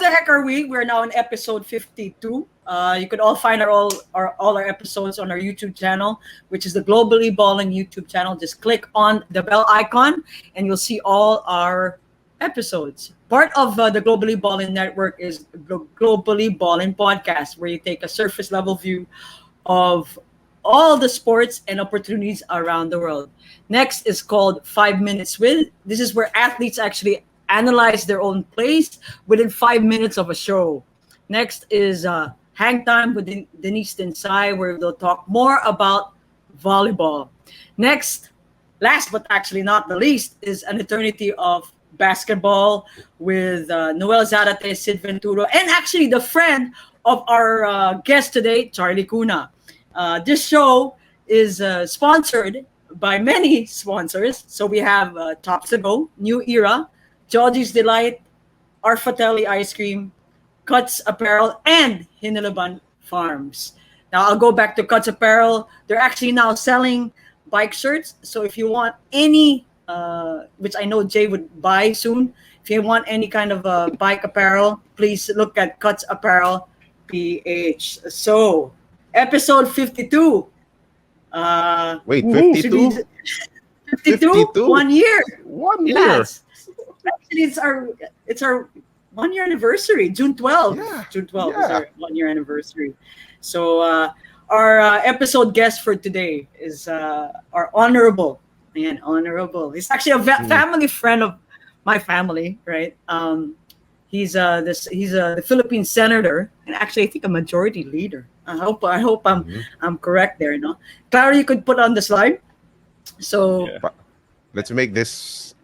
the heck are we? We're now on episode 52. You could all find all our episodes on our YouTube channel, which is the Globally Ballin YouTube channel. Just click on the bell icon, and you'll see all our episodes. Part of the Globally Ballin network is the Globally Ballin podcast, where you take a surface level view of all the sports and opportunities around the world. Next is called 5 Minutes With. This is where athletes actually analyze their own plays within 5 minutes of a show. Next is Hang Time with Denise Tensai, where they'll talk more about volleyball. Next, last but actually not the least, is An Eternity of Basketball with Noel Zarate, Sid Venturo, and actually the friend of our guest today, Charlie Cuna. This show is sponsored by many sponsors. So we have Tops to Go, New Era, Georgie's Delight, Arfatelli Ice Cream, Cuts Apparel, and Hinilaban Farms. Now I'll go back to Cuts Apparel. They're actually now selling bike shirts. So if you want any, which I know Jay would buy soon, if you want any kind of bike apparel, please look at Cuts Apparel PH. So episode 52. Wait, 52? 52? 1 year. 1 year. Yes. Actually, it's our 1 year anniversary. June 12th. Yeah. June 12th is our 1 year anniversary. So our episode guest for today is our honorable. Man, honorable. He's actually a family friend of my family, right? He's the Philippine senator, and actually I think a majority leader. I hope I'm correct there, no? Clara, you could put on the slide. So let's make this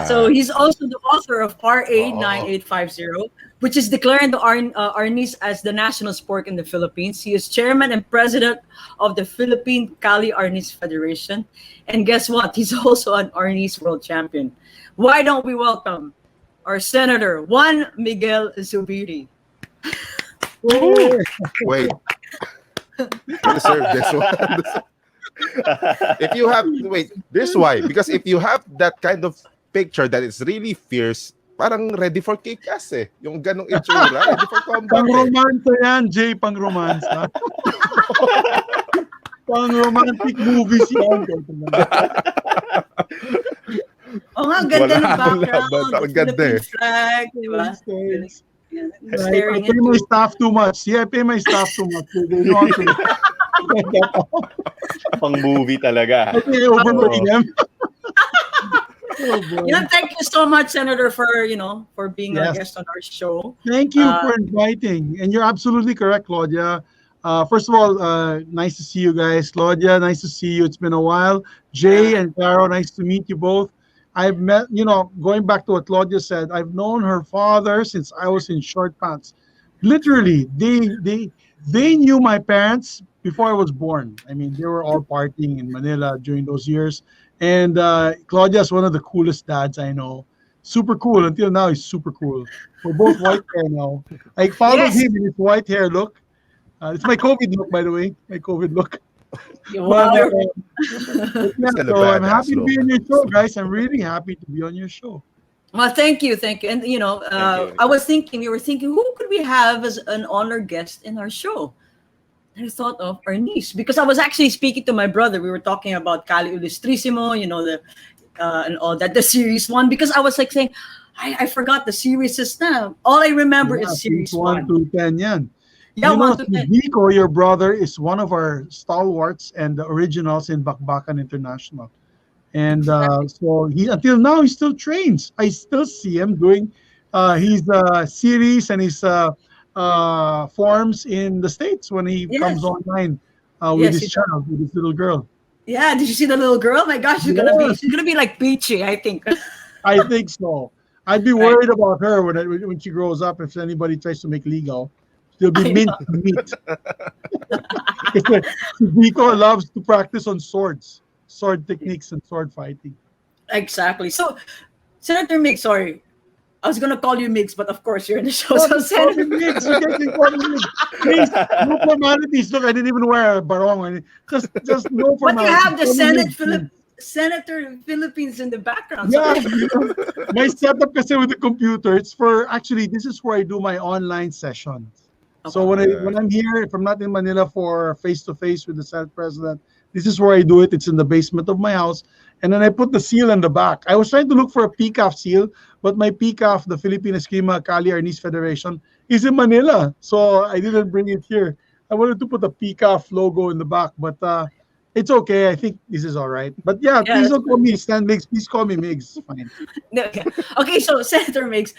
so he's also the author of RA 9850, which is declaring the Arnis as the national sport in the Philippines. He is chairman and president of the Philippine Kali Arnis Federation. And guess what? He's also an Arnis World Champion. Why don't we welcome our Senator Juan Miguel Zubiri? Wait. You deserve this one. If you have, this why. Because if you have that kind of picture that is really fierce, parang ready for kick-ass eh. Yung ganong itsura, ready for combat. Pang-romansa yan, Jay, pang-romansa. Pang-romantic movies yan. Ang ganda ng background. Ang ganda eh. Flag, di ba? I pay my staff too much. I pay my staff too much. They want to. Pang movie talaga. Okay, overlooking them. Thank you so much, Senator, for being a guest on our show. Thank you for inviting. And you're absolutely correct, Claudia. First of all, nice to see you guys. Claudia, nice to see you. It's been a while. Jay and Caro, nice to meet you both. I've met, going back to what Claudia said, I've known her father since I was in short pants. Literally, they knew my parents before I was born. I mean, they were all partying in Manila during those years. And Claudia is one of the coolest dads I know. Super cool. Until now, he's super cool. We're both white hair now. I followed him in his white hair look. It's my COVID look, by the way. My COVID look. Wow. So I'm happy to be on your show, guys. I'm really happy to be on your show. Well, thank you. And we were thinking, who could we have as an honored guest in our show? And I thought of Arnis, because I was actually speaking to my brother. We were talking about Kali Ilustrisimo, and all that, the series one, because I was like saying, I forgot the series is now. All I remember is series 1 to 10. Yan. Yeah, 1 to 10. Vico, your brother, is one of our stalwarts and the originals in Bakbakan International. And so he, until now, he still trains. I still see him doing his series and his forms in the States when he comes online with his child, with his little girl. Yeah, did you see the little girl? My gosh, she's gonna be like Peachy, I think. I think so. I'd be worried about her when she grows up. If anybody tries to make legal, she'll be mint meat. Vico loves to practice on sword techniques and sword fighting. Exactly. So, Senator Migs, sorry, I was gonna call you Migs, but of course you're in the show. So Senator Migs, you can call me Migs. Please, no formalities. Look, I didn't even wear a barong. Just no formalities. But you have the Senator Philippines in the background. Yeah, So, my setup kasi with the computer, it's for actually this is where I do my online sessions. So okay. when I'm here, if I'm not in Manila for face to face with the Senate President, this is where I do it. It's in the basement of my house, and then I put the seal in the back. I was trying to look for a PCAF seal, but my PCAF, the Philippine Eskrima Kali Arnis Federation, is in Manila, so I didn't bring it here. I wanted to put the PCAF logo in the back, but it's okay. I think this is all right. But yeah, Yeah, please that's don't call good. me Stan Mix. Please call me Migs. Fine. Okay. Okay, so Senator Mix,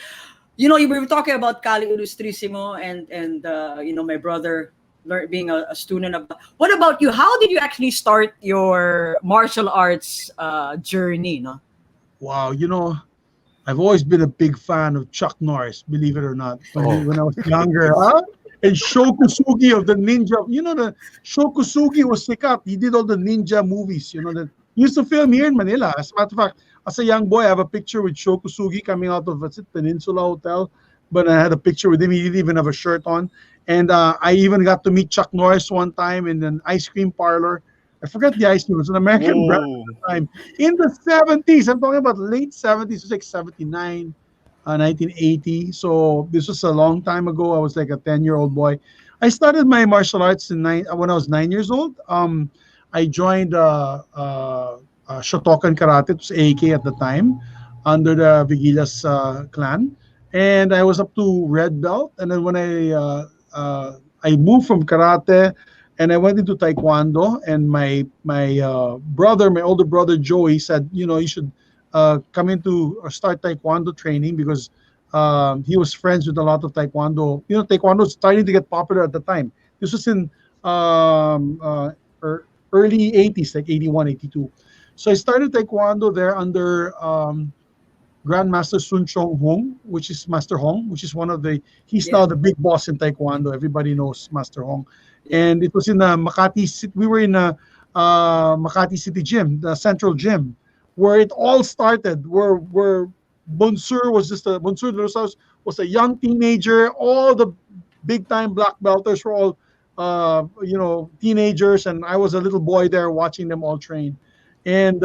you were talking about Kali Ilustrisimo and my brother being a student of. What about you? How did you actually start your martial arts journey? No. Wow, I've always been a big fan of Chuck Norris, believe it or not. Oh, When I was younger, huh? And Shokusugi of the ninja. The Shokusugi was sikat. He did all the ninja movies. That he used to film here in Manila. As a matter of fact, as a young boy, I have a picture with Shokusugi coming out of Peninsula Hotel. But I had a picture with him. He didn't even have a shirt on. And I even got to meet Chuck Norris one time in an ice cream parlor. I forgot the ice cream. It was an American brand whoa. at the time. In the 70s, I'm talking about late 70s, it was like 79, 1980. So this was a long time ago. I was like a 10-year-old boy. I started my martial arts when I was 9 years old. I joined Shotokan Karate. It was AK at the time, under the Vigilias clan. And I was up to red belt. And then when I moved from karate and I went into taekwondo, and my older brother Joey said, you should come into or start taekwondo training because he was friends with a lot of taekwondo. Taekwondo was starting to get popular at the time. This was in early 80s, like 81, 82. So I started taekwondo there under Grandmaster Sun Chong Hong, which is Master Hong, which is he's now the big boss in Taekwondo. Everybody knows Master Hong. And it was in Makati City. We were in Makati City Gym, the central gym, where it all started, where Bonsur Bonsur de Rosas was a young teenager. All the big time black belters were all, teenagers. And I was a little boy there watching them all train. And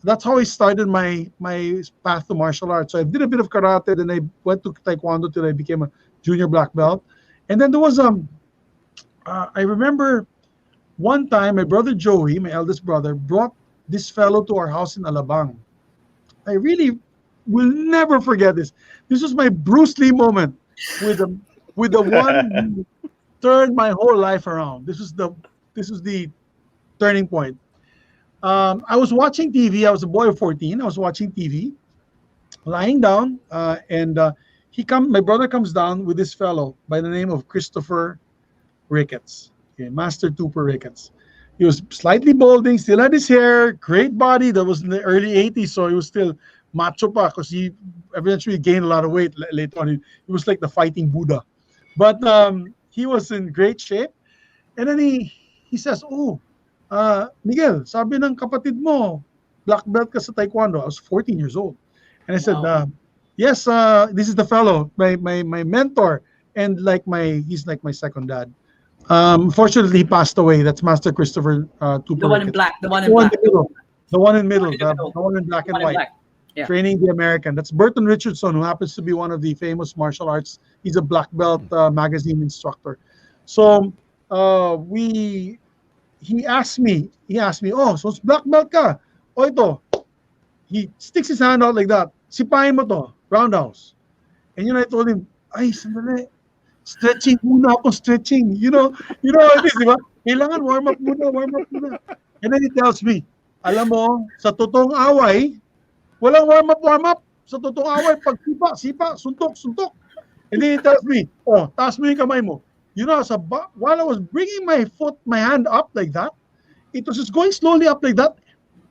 that's how I started my path to martial arts. So I did a bit of karate, then I went to taekwondo till I became a junior black belt. And then there was I remember one time my brother Joey, my eldest brother, brought this fellow to our house in Alabang. I really will never forget this. This was my Bruce Lee moment with the one who turned my whole life around. This was the turning point. I was watching TV. I was a boy of 14. I was watching TV, lying down, and my brother comes down with this fellow by the name of Christopher Ricketts, Master Tupper Ricketts. He was slightly balding, still had his hair, great body. That was in the early 80s, so he was still macho pa because he eventually gained a lot of weight later on. He was like the fighting Buddha. But he was in great shape. And then he says, "Oh, Miguel, sabi ng kapatid mo, black belt ka sa taekwondo." I was 14 years old. And I said, Wow. "Yes, this is the fellow, my mentor, and he's like my second dad." Fortunately, he passed away. That's Master Christopher The Tupper one in Ricketts. black. The one The in one in black. the middle. The one in middle. In the middle. The one in black The and one in white. black. Yeah. Training the American. That's Burton Richardson, who happens to be one of the famous martial arts. He's a black belt magazine instructor. So he asked me, "Oh, so it's black belt ka? O ito." He sticks his hand out like that. "Sipahin mo to, roundhouse." And I told him, "Ay, sandali. Stretching muna ako, stretching." You know how it is, di ba? Kailangan warm up muna. And then he tells me, "Alam mo, sa totoong away, walang warm up. Sa totoong away, pag sipa, suntok. And then he tells me, "Oh, taas mo yung kamay mo." While I was bringing my hand up like that, it was just going slowly up like that.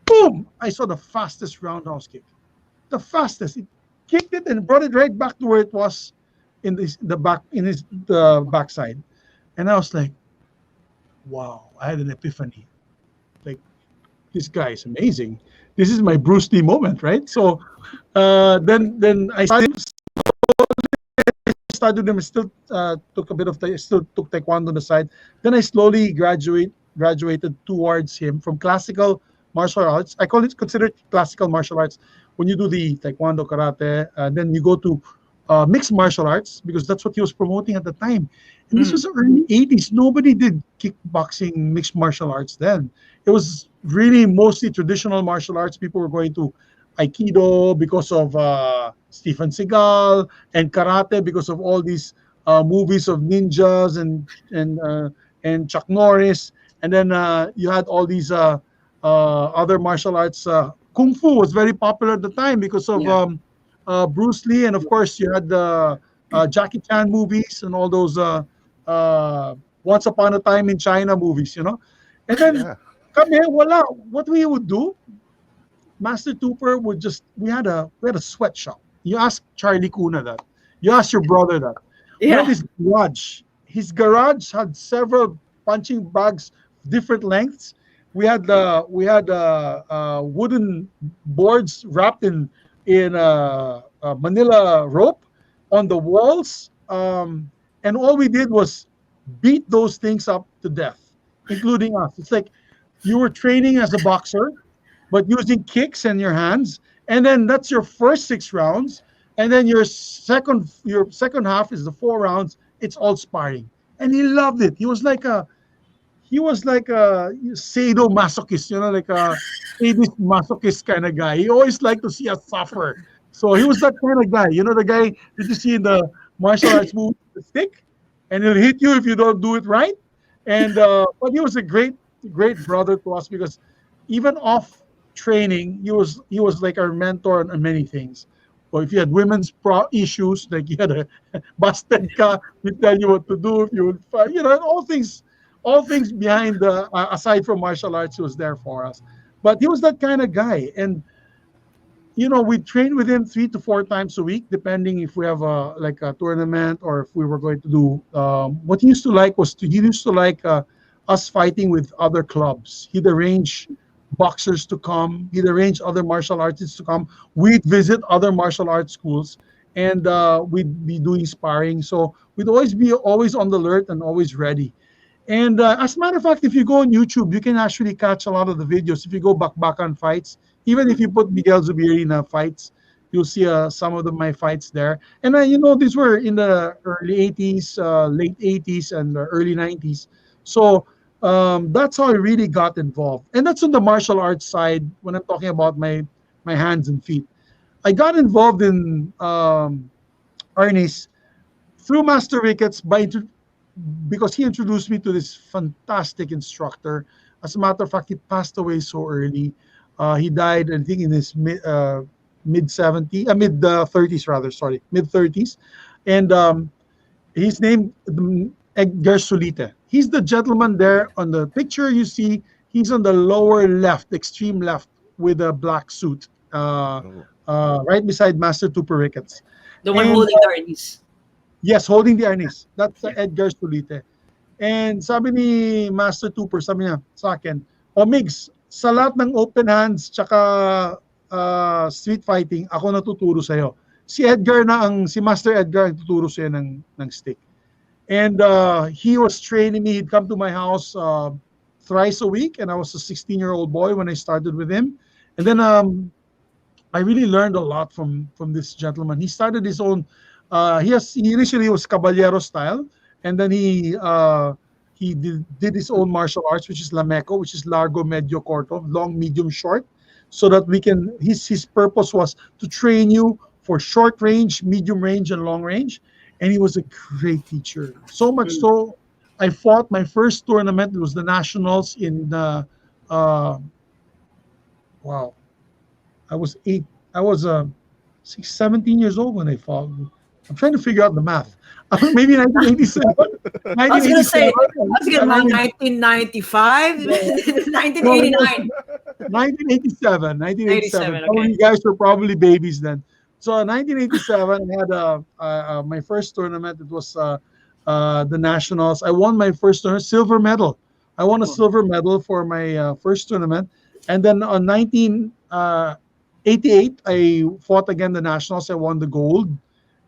Boom! I saw the fastest roundhouse kick. The fastest. It kicked it and brought it right back to where it was in the backside. And I was like, wow, I had an epiphany. Like, this guy is amazing. This is my Bruce Lee moment, right? So then I started them. Still still took taekwondo on the side. Then I slowly graduated towards him from classical martial arts. I call it considered classical martial arts. When you do the taekwondo, karate, then you go to mixed martial arts because that's what he was promoting at the time. And this was the early 80s. Nobody did kickboxing, mixed martial arts then. It was really mostly traditional martial arts. People were going to Aikido because of Stephen Seagal, and karate because of all these movies of ninjas and Chuck Norris. And then you had all these other martial arts. Kung Fu was very popular at the time because of Bruce Lee, and of course you had the Jackie Chan movies and all those Once Upon a Time in China movies, you know. And then kami, wala. What we would do, Master Tupper would just we had a sweatshop. You ask Charlie Kuna that. You ask your brother that. We had his garage. His garage had several punching bags, different lengths. We had wooden boards wrapped in Manila rope on the walls, and all we did was beat those things up to death, including us. It's like you were training as a boxer, but using kicks and your hands, and then that's your first 6 rounds, and then your second half is the 4 rounds. It's all sparring, and he loved it. He was like a sadomasochist, you know, like a sadist masochist kind of guy. He always liked to see us suffer. So he was that kind of guy. You know, the guy that you see in the martial arts movie, the stick, and he'll hit you if you don't do it right. And but he was a great brother to us because even off training, he was like our mentor on many things. Or if you had women's issues, like you had a busted ka, he tell you what to do. If you would fight, you know, all things behind the aside from martial arts, he was there for us. But he was that kind of guy, and you know, we train with him 3 to 4 times a week, depending if we have a tournament or if we were going to do. What he used to like us fighting with other clubs. He'd arrange boxers to come. He'd arrange other martial artists to come. We'd visit other martial arts schools, and we'd be doing sparring. So we'd always be on the alert and always ready. And as a matter of fact, if you go on YouTube, you can actually catch a lot of the videos. If you go back on fights, even if you put Miguel Zubiri in fights, you'll see some of my fights there. And you know, these were in the early 80s, late 80s, and early 90s. So that's how I really got involved. And that's on the martial arts side when I'm talking about my hands and feet. I got involved in Arnis through Master Ricketts because he introduced me to this fantastic instructor. As a matter of fact, he passed away so early. He died, I think, in his mid 30s rather. Sorry, mid 30s, and his name Edgar Sulite. He's the gentleman there on the picture you see. He's on the lower left, extreme left, with a black suit, right beside Master Tupper Ricketts. The one holding the Arnis. Yes, holding the Arnis. That's Edgar Sulite. And sabi ni Master Tupper, sabi niya sa akin, Migs, sa lahat ng open hands tsaka street fighting, ako natuturo sa'yo. Si Master Edgar ang tuturo sa'yo ng stick. And he was training me. He'd come to my house thrice a week, and I was a 16-year-old boy when I started with him. And then I really learned a lot from this gentleman. He started his own. He initially was Caballero style, and then he did his own martial arts, which is Lameco, which is Largo, Medio, Corto, long, medium, short, so that we can. His purpose was to train you for short range, medium range, and long range. And he was a great teacher. So much so, I fought my first tournament. It was the nationals in the. Wow, I was 17 years old when I fought. I'm trying to figure out the math. Maybe 1987. I was going to say, 1995, 1989. 1987. Okay. Some of you guys were probably babies then. So 1987, I had my first tournament. It was the nationals. I won my first tournament, silver medal. I won a silver medal for my first tournament. And then on 1988, I fought again the nationals. I won the gold.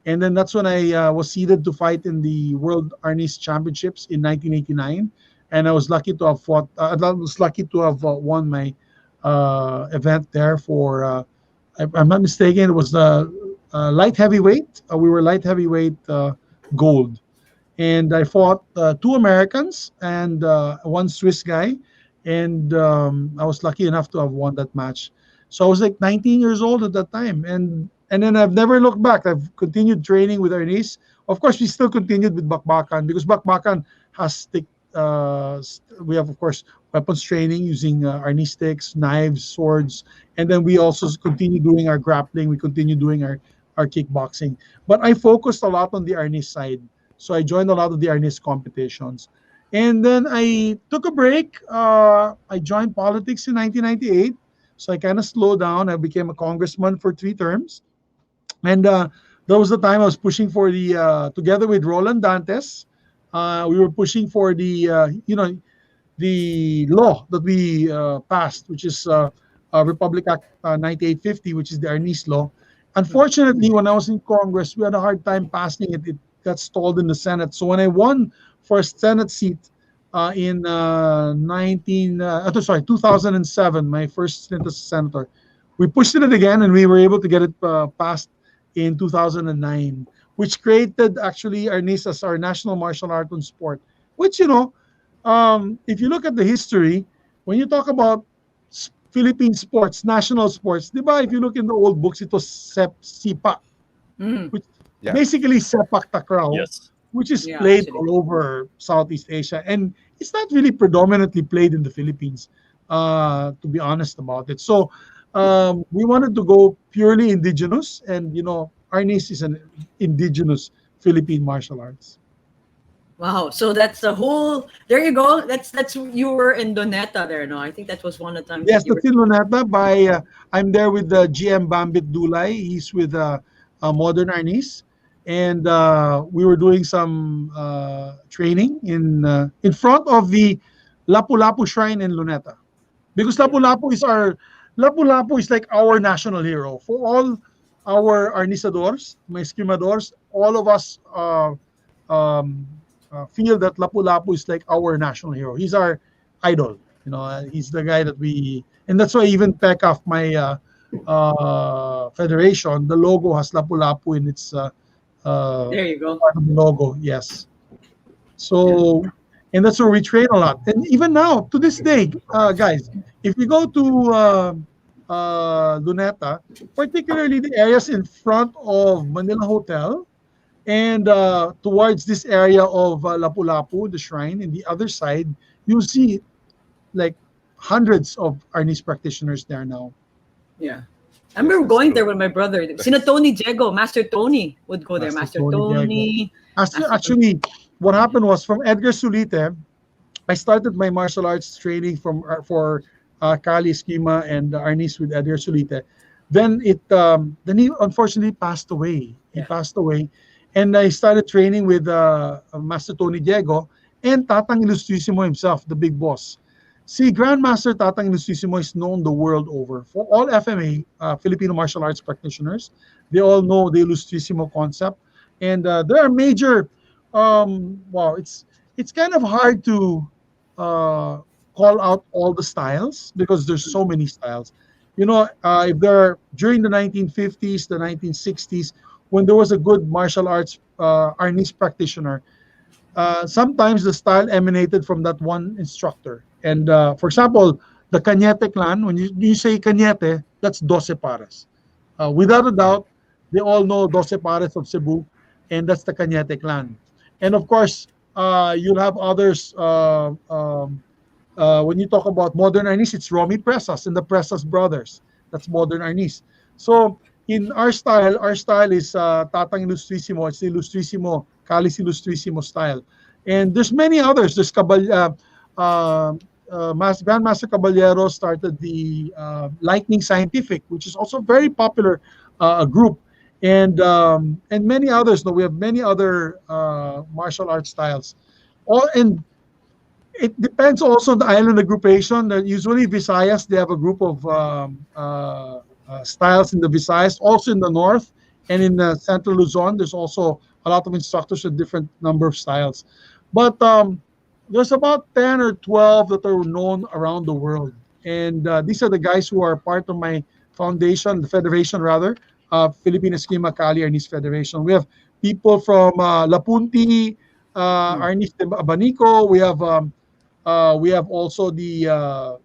And then that's when I was seeded to fight in the World Arnis Championships in 1989. And I was lucky to have won my event there for, if I'm not mistaken, it was the light heavyweight. We were light heavyweight gold. And I fought two Americans and one Swiss guy. And I was lucky enough to have won that match. So I was like 19 years old at that time. And then I've never looked back. I've continued training with Arnis. Of course, we still continued with Bakbakan because Bakbakan has stick. We have, of course, weapons training using Arnis sticks, knives, swords, and then we also continue doing our grappling. We continue doing our kickboxing. But I focused a lot on the Arnis side, so I joined a lot of the Arnis competitions, and then I took a break. I joined politics in 1998, so I kind of slowed down. I became a congressman for 3 terms, and that was the time I was pushing for the together with Roland Dantes. We were pushing for the law that we passed, which is Republic Act 9850, which is the Arnis law. Unfortunately, when I was in Congress, we had a hard time passing it. It got stalled in the Senate. So when I won for a Senate seat in 2007, my first stint as a senator, we pushed it again, and we were able to get it passed in 2009, which created actually Arnis as our national martial art and sport. Which, if you look at the history, when you talk about Philippine sports, national sports, di ba? If you look in the old books, it was Sipa, which basically sepak takraw, Yes. which is Yeah, played actually. all over Southeast Asia, and it's not really predominantly played in the Philippines, to be honest about it. So we wanted to go purely indigenous, and Arnis is an indigenous Philippine martial arts. Wow. So that's the whole. There you go. That's you were in Doneta there. No, I think that was one of the times Yes, that you the Luneta by I'm there with GM Bambit Dulay. He's with Modern Arnis, and we were doing some training in front of the Lapu-Lapu Shrine in Luneta, because Lapu-Lapu is like our national hero for all our Arnisadors, my Escrimadors. All of us um, feel that Lapu-Lapu is like our national hero. He's our idol. He's the guy that and that's why even PECAF, my federation, the logo has Lapu-Lapu in its There you go. part of the logo. Yes. So, and that's where we train a lot. And even now, to this day, guys, if you go to Luneta, particularly the areas in front of Manila Hotel, and towards this area of Lapu-Lapu, the shrine, and the other side, you see like hundreds of Arnis practitioners there now. Yeah. I remember going there with my brother. Sina Tony Diego, Master Tony would go there. Master Master Tony Tony. Actually, what happened was from Edgar Sulite, I started my martial arts training for Kali Eskrima and Arnis with Edgar Sulite. Then he unfortunately passed away. He passed away, and I started training with Master Tony Diego and Tatang Ilustrisimo himself, the big boss. See, Grandmaster Tatang Ilustrisimo is known the world over. For all FMA, Filipino martial arts practitioners, they all know the Ilustrisimo concept. And there are major, it's kind of hard to call out all the styles because there's so many styles. If during the 1950s, the 1960s, when there was a good martial arts Arnis practitioner, sometimes the style emanated from that one instructor. And for example, the Cañete clan, when you say Cañete, that's Doce Pares. Without a doubt, they all know Doce Pares of Cebu, and that's the Cañete clan. And of course, you'll have others. When you talk about modern Arnis, it's Romy Presas and the Presas brothers. That's modern Arnis. So in our style is Tatang Ilustrisimo. It's the Ilustrisimo, Calis Ilustrisimo style. And there's many others. There's Grandmaster Caballero started the Lightning Scientific, which is also a very popular group, and many others. No, we have many other martial arts styles. And it depends also on the island aggregation. Usually Visayas, they have a group of styles in the Visayas, also in the north, and in the central Luzon. There's also a lot of instructors with different number of styles, but there's about 10 or 12 that are known around the world. and these are the guys who are part of my foundation, the federation rather, Philippine Eskrima Kali Arnis Federation. We have people from Lapunti, Arnis de Abanico. We have also the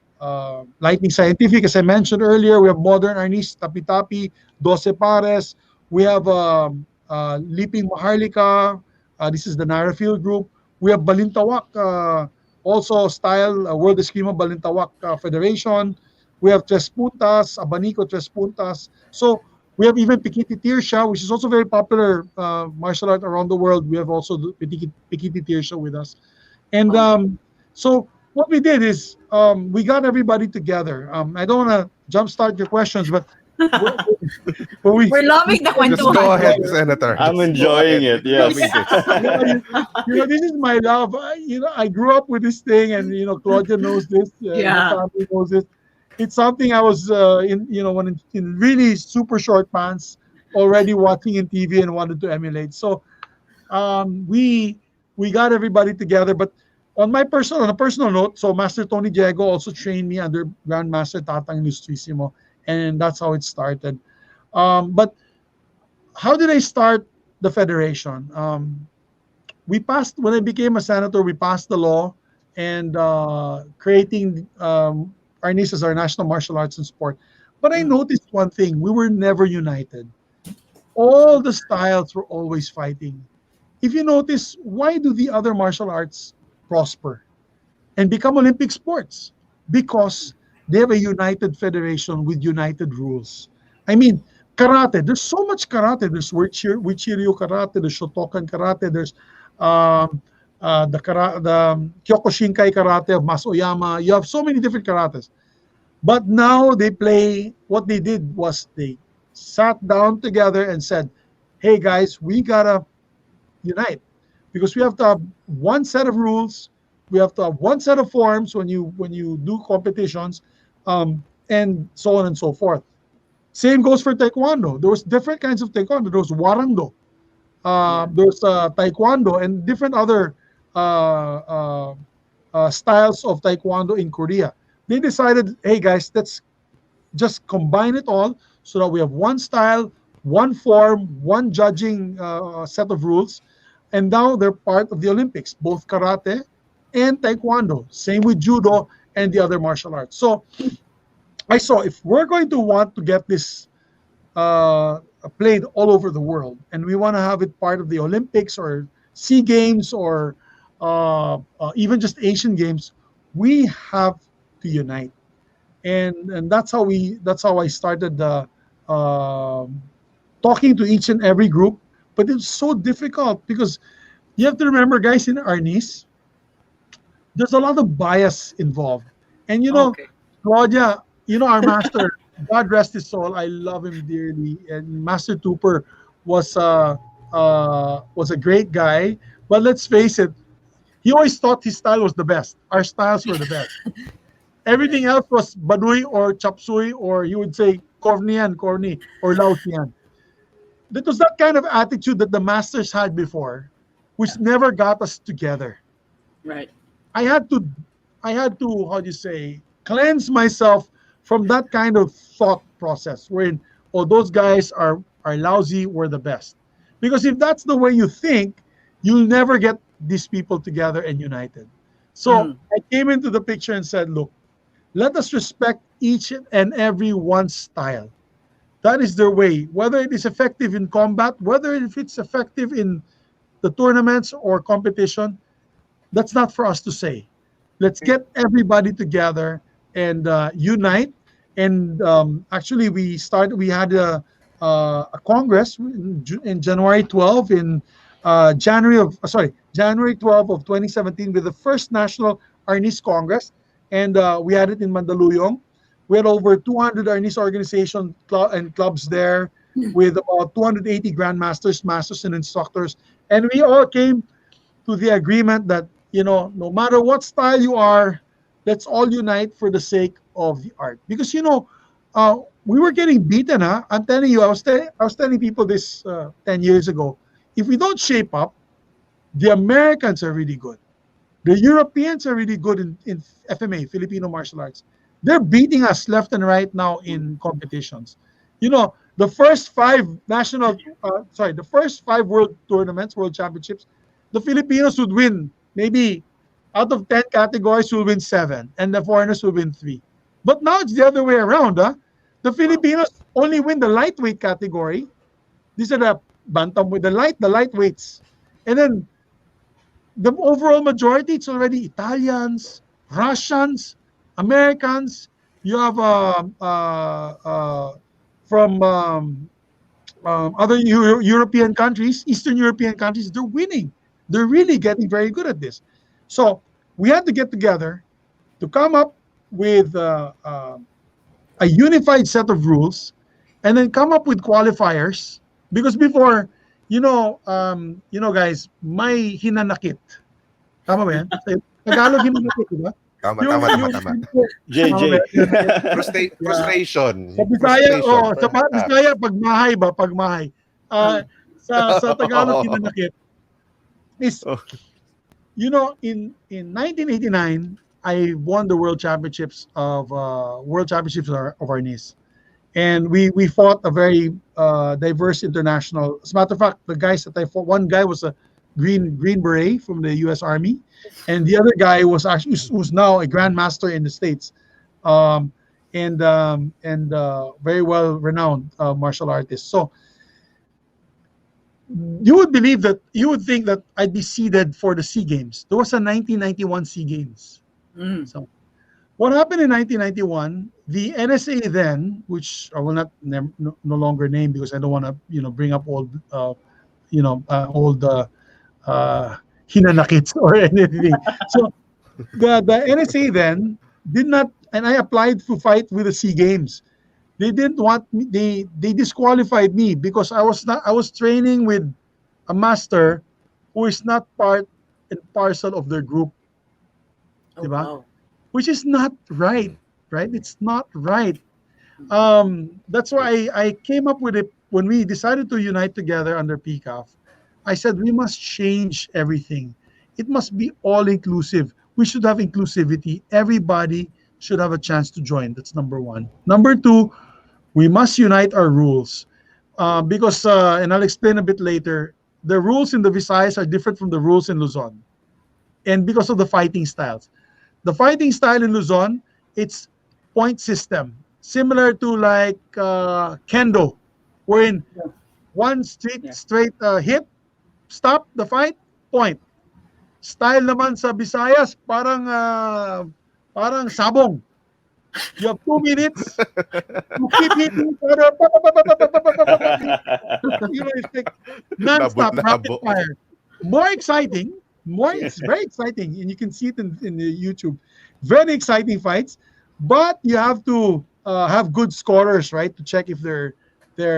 Lightning Scientific, as I mentioned earlier. We have Modern Arnis Tapi Tapi, Doce Pares. We have Leaping Maharlika. This is the Narafield group. We have Balintawak, also style World Eskrima Balintawak Federation. We have Tres Puntas, Abanico Tres Puntas. So we have even Pikiti Tirsha, which is also very popular martial art around the world. We have also Pikiti Tirsha with us. And so what we did is we got everybody together. I don't want to jumpstart your questions, but we're loving the Just go kwentuhan. ahead, Senator. I'm Just go enjoying ahead. it. Yes. Loving this. this is my love. I grew up with this thing, and Claudia knows this. Yeah. My family knows this. It's something I was when in really super short pants, already watching in TV and wanted to emulate. So we got everybody together. But on a personal note, so Master Tony Diego also trained me under Grandmaster Tatang Ilustrisimo, and that's how it started. But how did I start the federation? When I became a senator, we passed the law and creating Arnis as our national martial arts and sport. But I noticed one thing: we were never united. All the styles were always fighting. If you notice, why do the other martial arts prosper and become Olympic sports? Because they have a united federation with united rules. I mean, karate, there's so much karate. There's Wichiryu karate, there's Shotokan karate, there's the Kyokushinkai karate of Masoyama. You have so many different karates. But now what they did was they sat down together and said, hey guys, we gotta unite, because we have to have one set of rules, we have to have one set of forms when you do competitions, and so on and so forth. Same goes for taekwondo. There was different kinds of taekwondo. There was warando, there's taekwondo, and different other styles of taekwondo in Korea. They decided, hey guys, let's just combine it all so that we have one style, one form, one judging set of rules. And now they're part of the Olympics, both karate and taekwondo. Same with judo and the other martial arts. So I saw, if we're going to want to get this played all over the world, and we want to have it part of the Olympics or SEA Games or even just Asian Games, we have to unite. And that's how I started talking to each and every group. But it's so difficult because you have to remember, guys, in Arnis, there's a lot of bias involved. And Claudia, our master, God rest his soul, I love him dearly. And Master Tupper was a great guy. But let's face it, he always thought his style was the best. Our styles were the best. Everything else was Baduy or Chapsuy, or he would say Corny or Laotian. That was that kind of attitude that the masters had before, which never got us together. Right. I had to, how do you say, cleanse myself from that kind of thought process wherein, those guys are lousy, we're the best. Because if that's the way you think, you'll never get these people together and united. So I came into the picture and said, look, let us respect each and every one's style. That is their way. Whether it is effective in combat, whether if it's effective in the tournaments or competition, that's not for us to say. Let's get everybody together and unite. And actually, we had a congress in January 12 in January 12 of 2017 with the first National Arnis Congress, and we had it in Mandaluyong. We had over 200 Arnis organizations and clubs there with about 280 grandmasters, masters, and instructors. And we all came to the agreement that, no matter what style you are, let's all unite for the sake of the art. Because, we were getting beaten. I'm telling you, I was telling people this 10 years ago. If we don't shape up, the Americans are really good. The Europeans are really good in FMA, Filipino martial arts. They're beating us left and right now in competitions. You know, the first five the first five world tournaments, world championships, the Filipinos would win maybe out of 10 categories, will win 7, and the foreigners will win 3. But now it's the other way around. Huh? The Filipinos only win the lightweight category. These are the bantam with the lightweights, and then the overall majority, it's already Italians, Russians, Americans. You have from other European countries, Eastern European countries. They're winning. They're really getting very good at this. So we had to get together to come up with a unified set of rules, and then come up with qualifiers. Because before, guys, may hinanakit. Tama ba yan? Tagalog hinanakit, di ba? Tama. JJ. Frustration. Sa Bisaya, Bisaya, pagmahay ba? Pagmahay. Sa Tagalog hinanakit is, in 1989, I won the World Championships of Arnis. And we fought a very diverse international. As a matter of fact, the guys that I fought, one guy was a Green Beret from the U.S. Army, and the other guy was now a grandmaster in the States, and very well renowned martial artist. So you would think that I'd be seeded for the SEA Games. There was a 1991 SEA Games. So what happened in 1991? The NSA then, which I will no longer name because I don't want to bring up old hinanakits or anything. So the NSA then did not, and I applied to fight with the SEA Games. They didn't want me. They disqualified me because I was training with a master who is not part and parcel of their group. Oh, wow. Which is not right. It's not right. That's why I came up with it when we decided to unite together under PCAF. I said we must change everything. It must be all inclusive. We should have inclusivity. Everybody should have a chance to join. That's number one. Number two, we must unite our rules because, and I'll explain a bit later, the rules in the Visayas are different from the rules in Luzon. And because of the fighting styles. The fighting style in Luzon, it's point system, similar to like kendo, wherein one straight hit, stop the fight, point. Style naman sa Visayas, parang sabong. You have 2 minutes to keep hitting, it's like non-stop, rapid fire. More exciting. It's very exciting, and you can see it in the YouTube. Very exciting fights, but you have to have good scorers, right, to check if they're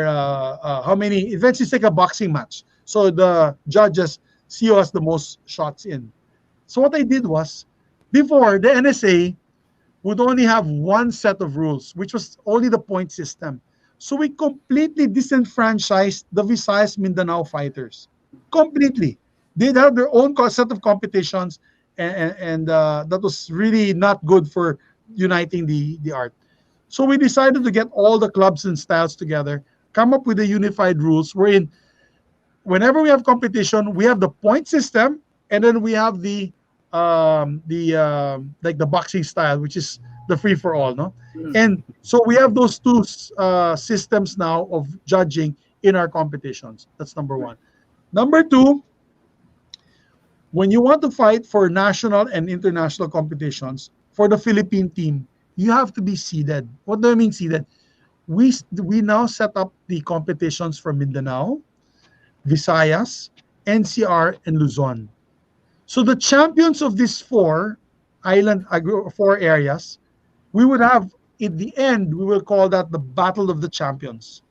how many. Eventually, it's like a boxing match. So the judges see who has the most shots in. So what I did was, before the NSA would only have one set of rules, which was only the point system. So we completely disenfranchised the Visayas Mindanao fighters. Completely. They'd have their own set of competitions, and that was really not good for uniting the art. So we decided to get all the clubs and styles together, come up with the unified rules wherein whenever we have competition, we have the point system, and then we have the boxing style, which is the free for all, no? And so we have those two systems now of judging in our competitions. That's number one. Number two, when you want to fight for national and international competitions for the Philippine team, you have to be seeded. What do I mean seeded? We now set up the competitions for Mindanao, Visayas, NCR, and Luzon. So the champions of these four areas, we would have, at the end, we will call that the Battle of the Champions.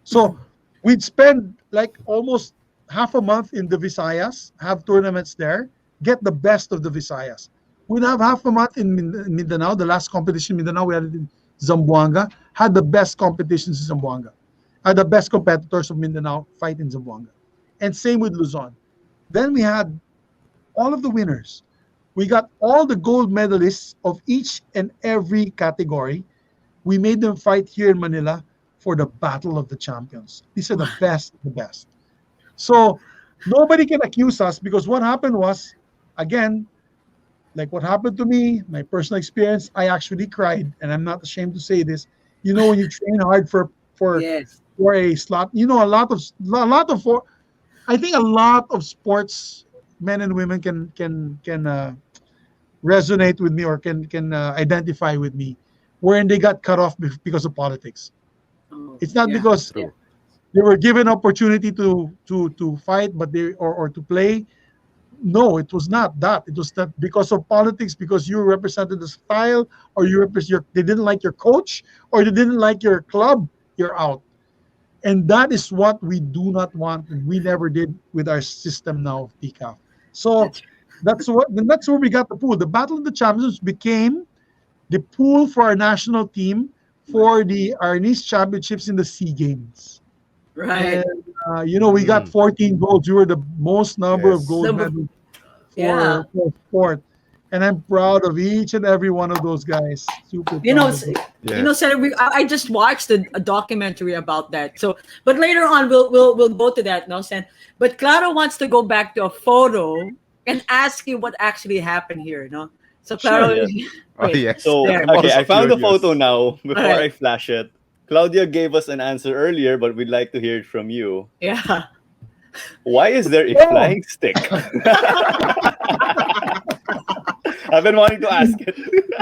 So we'd spend like almost half a month in the Visayas, have tournaments there, get the best of the Visayas. We'd have half a month in Mindanao. The last competition in Mindanao, we had it in Zamboanga, had the best competitions in Zamboanga. Had the best competitors of Mindanao fight in Zamboanga. And same with Luzon. Then we had all of the winners We got all the gold medalists of each and every category. We made them fight here in Manila for the Battle of the Champions. These are the best of the best. So nobody can accuse us, because what happened was, again, like what happened to me, my personal experience, I actually cried, and I'm not ashamed to say this. You know, when you train hard for Yes. a slot, you know, I think a lot of sports men and women can resonate with me, or can identify with me, wherein they got cut off because of politics. Oh, It's not yeah. because Yeah. they were given opportunity to fight, but they or to play. No, it was not that. It was that because of politics, because you represented the style, or they didn't like your coach, or they didn't like your club. You're out. And that is what we do not want, and we never did with our system now of PCAF. So That's that's where we got the pool. The Battle of the Champions became the pool for our national team for the Arnis Championships in the SEA Games. right. And we got 14 golds. We were the most number of Yes. gold Number- medals Yeah. for sport. And I'm proud of each and every one of those guys. Super You know, proud of them. Yes. Senator, I just watched a documentary about that. So, but later on, we'll go to that, no, Sen. But Clara wants to go back to a photo and ask you what actually happened here, no? So, Clara, Sure, Oh, wait. yes. So, There. I'm okay, also I found the curious. photo now before Alright. I flash it. Claudia gave us an answer earlier, but we'd like to hear it from you. Yeah. Why is there a Oh. flying stick? I've been wanting to ask it.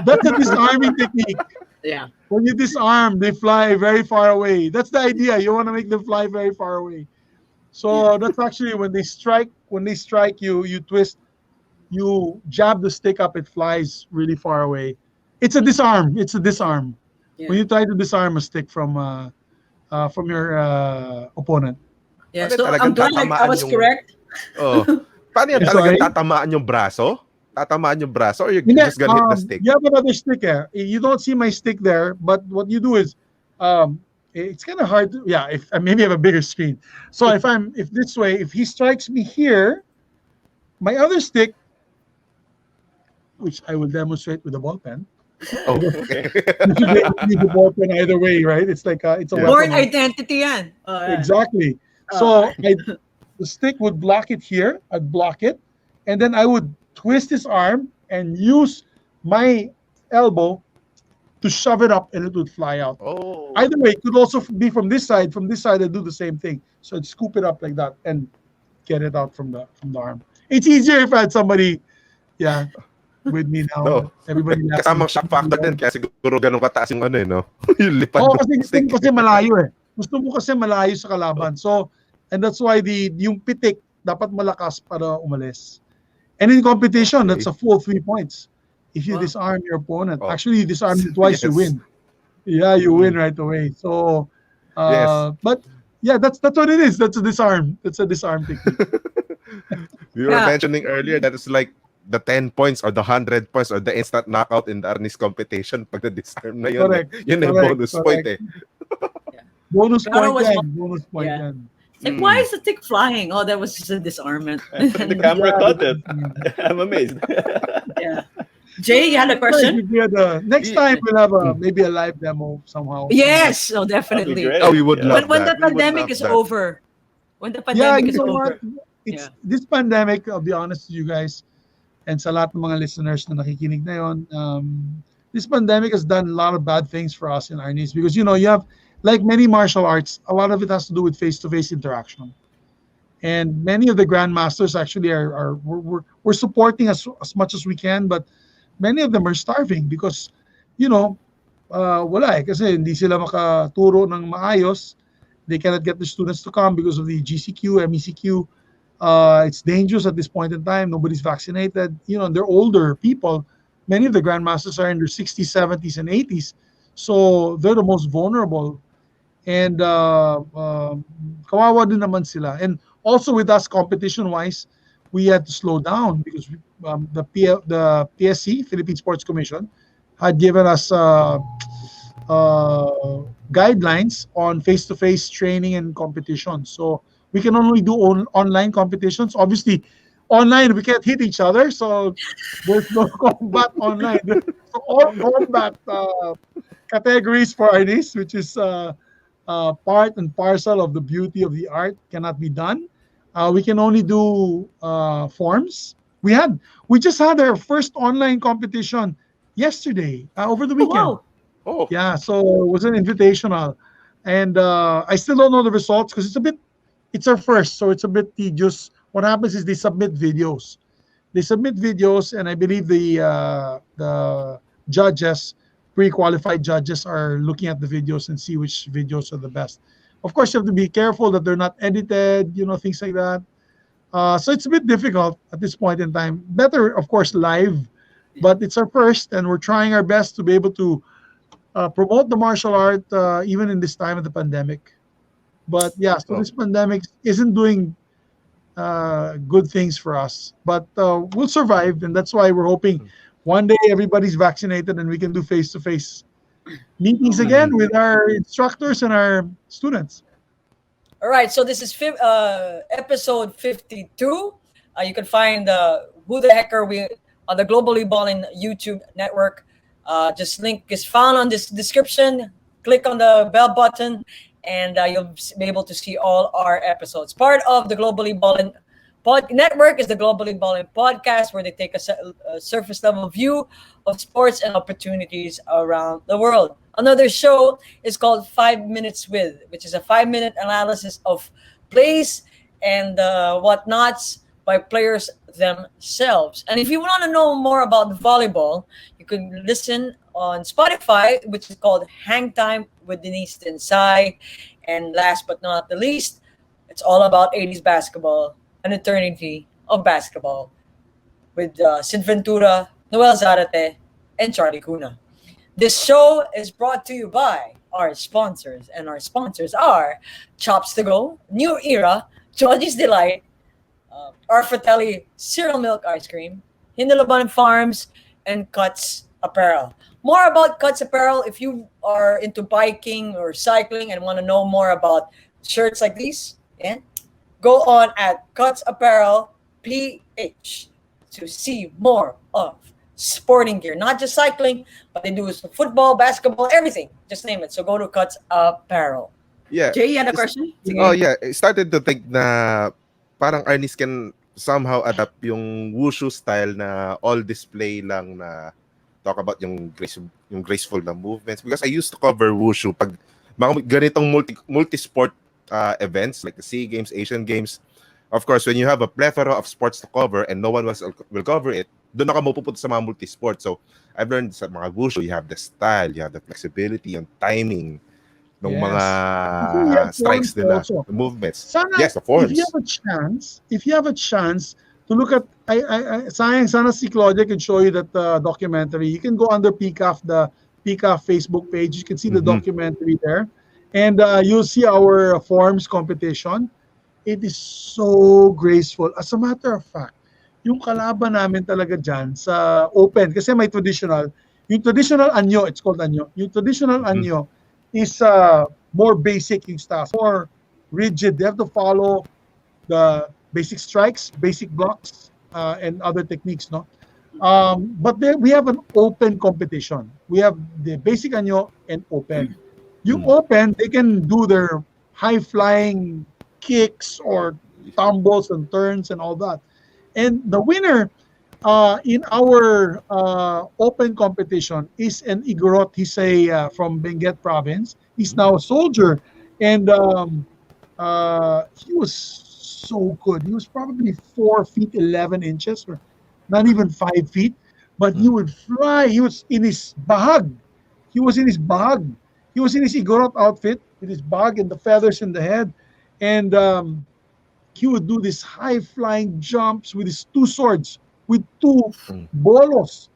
That's a disarming technique. Yeah. When you disarm, they fly very far away. That's the idea. You want to make them fly very far away. So that's actually when they strike. When they strike you, you twist, you jab the stick up, it flies really far away. It's a disarm. It's a disarm. Yeah. When you try to disarm a stick from your opponent. Yeah. Paano So talagang I'm glad I tatamaan was yung- correct. Oh. Paano yan Yeah, talagang sorry? tatamaan yung braso? Tatamaan yung braso, or you're Hindi, just gonna hit the stick? You have another stick. You don't see my stick there, but what you do is, it's kind of hard. If maybe I have a bigger screen. So if this way, if he strikes me here, my other stick, which I will demonstrate with a ball pen. Oh, okay. You should be able to use the ball pen either way, right? It's like it's a Yeah. Born weapon. identity yan. Oh, yeah. Exactly. So the stick would block it here. I'd block it, and then I would twist his arm and use my elbow to shove it up, and it would fly out. Oh. Either way, it could also be from this side. From this side, I do the same thing. So I'd scoop it up like that and get it out from the arm. It's easier if I had somebody, with me now. No. Everybody laughs. Kasamang shock factor din, kaya siguro ganun kataas yung ano no? Yung lipad Oo, ng kasi gusto stick. mo kasi malayo eh. Gusto mo kasi malayo sa kalaban. So, and that's why yung pitik dapat malakas para umalis. And in competition, that's a full 3 points. If you Wow. disarm your opponent, Oh. actually you disarm him twice, you Yes. win. Yeah, you win right away. So, Yes. but yeah, that's what it is. That's a disarm. That's a disarm technique. You were Yeah. mentioning earlier that it's like the 10 points or the 100 points or the instant knockout in the Arnis competition pag na-disarm na yun. Correct. Yun yung Correct. bonus Correct. point eh. Bonus Claro point was- yan. Bonus point Yeah. yan. Like, why is the tick flying? Oh, that was just a disarmament. The camera caught it. I'm amazed. Yeah. Jay, you had a question? Next time we'll have maybe a live demo somehow. Yes. Oh, definitely. great. Oh, we would love When that. the pandemic is over. When the pandemic is you know over. what? It's this pandemic, I'll be honest with you guys, and sa lahat ng mga listeners na nakikinig na yon, this pandemic has done a lot of bad things for us in Arnis, because you have, like many martial arts, a lot of it has to do with face-to-face interaction. And many of the grandmasters actually we're supporting as much as we can, but many of them are starving because, wala eh, kasi hindi sila makaturo ng maayos. They cannot get the students to come because of the GCQ, MECQ. It's dangerous at this point in time. Nobody's vaccinated. They're older people. Many of the grandmasters are in their 60s, 70s, and 80s. So they're the most vulnerable. And kawawa din naman sila. And also with us, competition-wise, we had to slow down because the PSC, Philippine Sports Commission, had given us guidelines on face-to-face training and competition. So we can only do online competitions. Obviously, online we can't hit each other, so there's no combat online. So all combat categories for Arnis, which is part and parcel of the beauty of the art, cannot be done. We can only do forms. We just had our first online competition yesterday, over the Oh, weekend. wow. Oh, Yeah, so it was an invitational, and I still don't know the results because it's our first, so it's a bit tedious. What happens is they submit videos. And I believe the judges, pre-qualified judges, are looking at the videos and see which videos are the best. Of course, you have to be careful that they're not edited, things like that. So it's a bit difficult at this point in time. Better, of course, live, but it's our first, and we're trying our best to be able to promote the martial art even in this time of the pandemic. But yeah, so oh. this pandemic isn't doing good things for us, but we'll survive, and that's why we're hoping one day everybody's vaccinated and we can do face-to-face meetings All right. again with our instructors and our students. All right, so this is episode 52. You can find Who the Heck Are We on the Globally Ballin YouTube network. Just link is found on this description. Click on the bell button, and you'll be able to see all our episodes. Part of the Globally Ballin network is the Globally Ballin podcast, where they take a surface level view of sports and opportunities around the world. Another show is called 5 Minutes With, which is a 5-minute analysis of plays and whatnots by players themselves. And if you want to know more about volleyball, you can listen on Spotify, which is called Hang Time with Denise Tensai. And last but not the least, it's all about 80s basketball, an eternity of basketball, with Sid Ventura, Noel Zarate, and Charlie Cuna. This show is brought to you by our sponsors, and our sponsors are Chops to Go, New Era, Georgie's Delight, our Fratelli Cereal Milk Ice Cream, Hinalaban Farms, and Cuts Apparel. More about Cuts Apparel, if you are into biking or cycling and want to know more about shirts like these, go on at Cuts Apparel PH to see more of sporting gear, not just cycling, but they do football, basketball, everything. Just name it. So go to Cuts Apparel. Yeah. Jay, you had a question? Oh, yeah. I started to think na parang Arnis can somehow adapt yung wushu style na all display lang, na talk about yung graceful na movements. Because I used to cover wushu pag mga ganitong multi-sport events like the SEA Games, Asian Games. Of course, when you have a plethora of sports to cover and no one else will cover it, doon ako mapupunta sa mga multi-sport. So, I've learned sa mga wushu, you have the style, you have the flexibility, and timing ng mga strikes nila, the movements. Sana, yes, the forms. If you have a chance to look at, sana si Claudia can show you that documentary. You can go under PCAF, the PCAF Facebook page. You can see the documentary there. And you'll see our forms competition. It is so graceful. As a matter of fact, yung kalaban namin talaga dyan sa open, kasi may traditional. Yung traditional anyo, it's called anyo. Yung traditional anyo is more basic yung style, more rigid. They have to follow the basic strikes, basic blocks, and other techniques, no? But we have an open competition. We have the basic anyo and open. Yung open, they can do their high-flying kicks or tumbles and turns and all that. And the winner in our open competition is an Igorot. He's from Benguet province. He's now a soldier. And he was so good. He was probably 4 feet 11 inches, or not even 5 feet. But he would fly. He was in his bahag. He was in his Igorot outfit with his bag and the feathers in the head. And he would do these high-flying jumps with his two swords, with two bolos,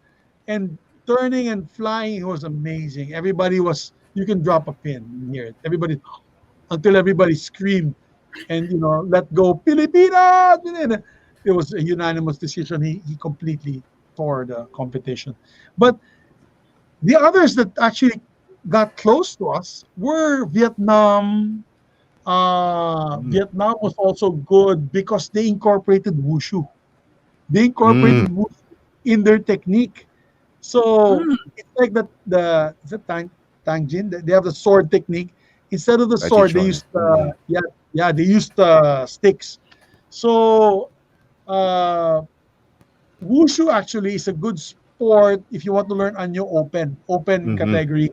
and turning and flying. It was amazing. You can drop a pin and hear it. Until everybody screamed and, let go, Pilipinas! And it was a unanimous decision. He completely tore the competition. But the others that actually got close to us were Vietnam. Vietnam was also good because they incorporated wushu. They incorporated wushu in their technique. So Mm. it's like is it tangjin? They have the sword technique. Instead of the Tai Chi sword, they Chuan. used they used sticks. So uh, wushu actually is a good sport if you want to learn Anyo open Mm-hmm. category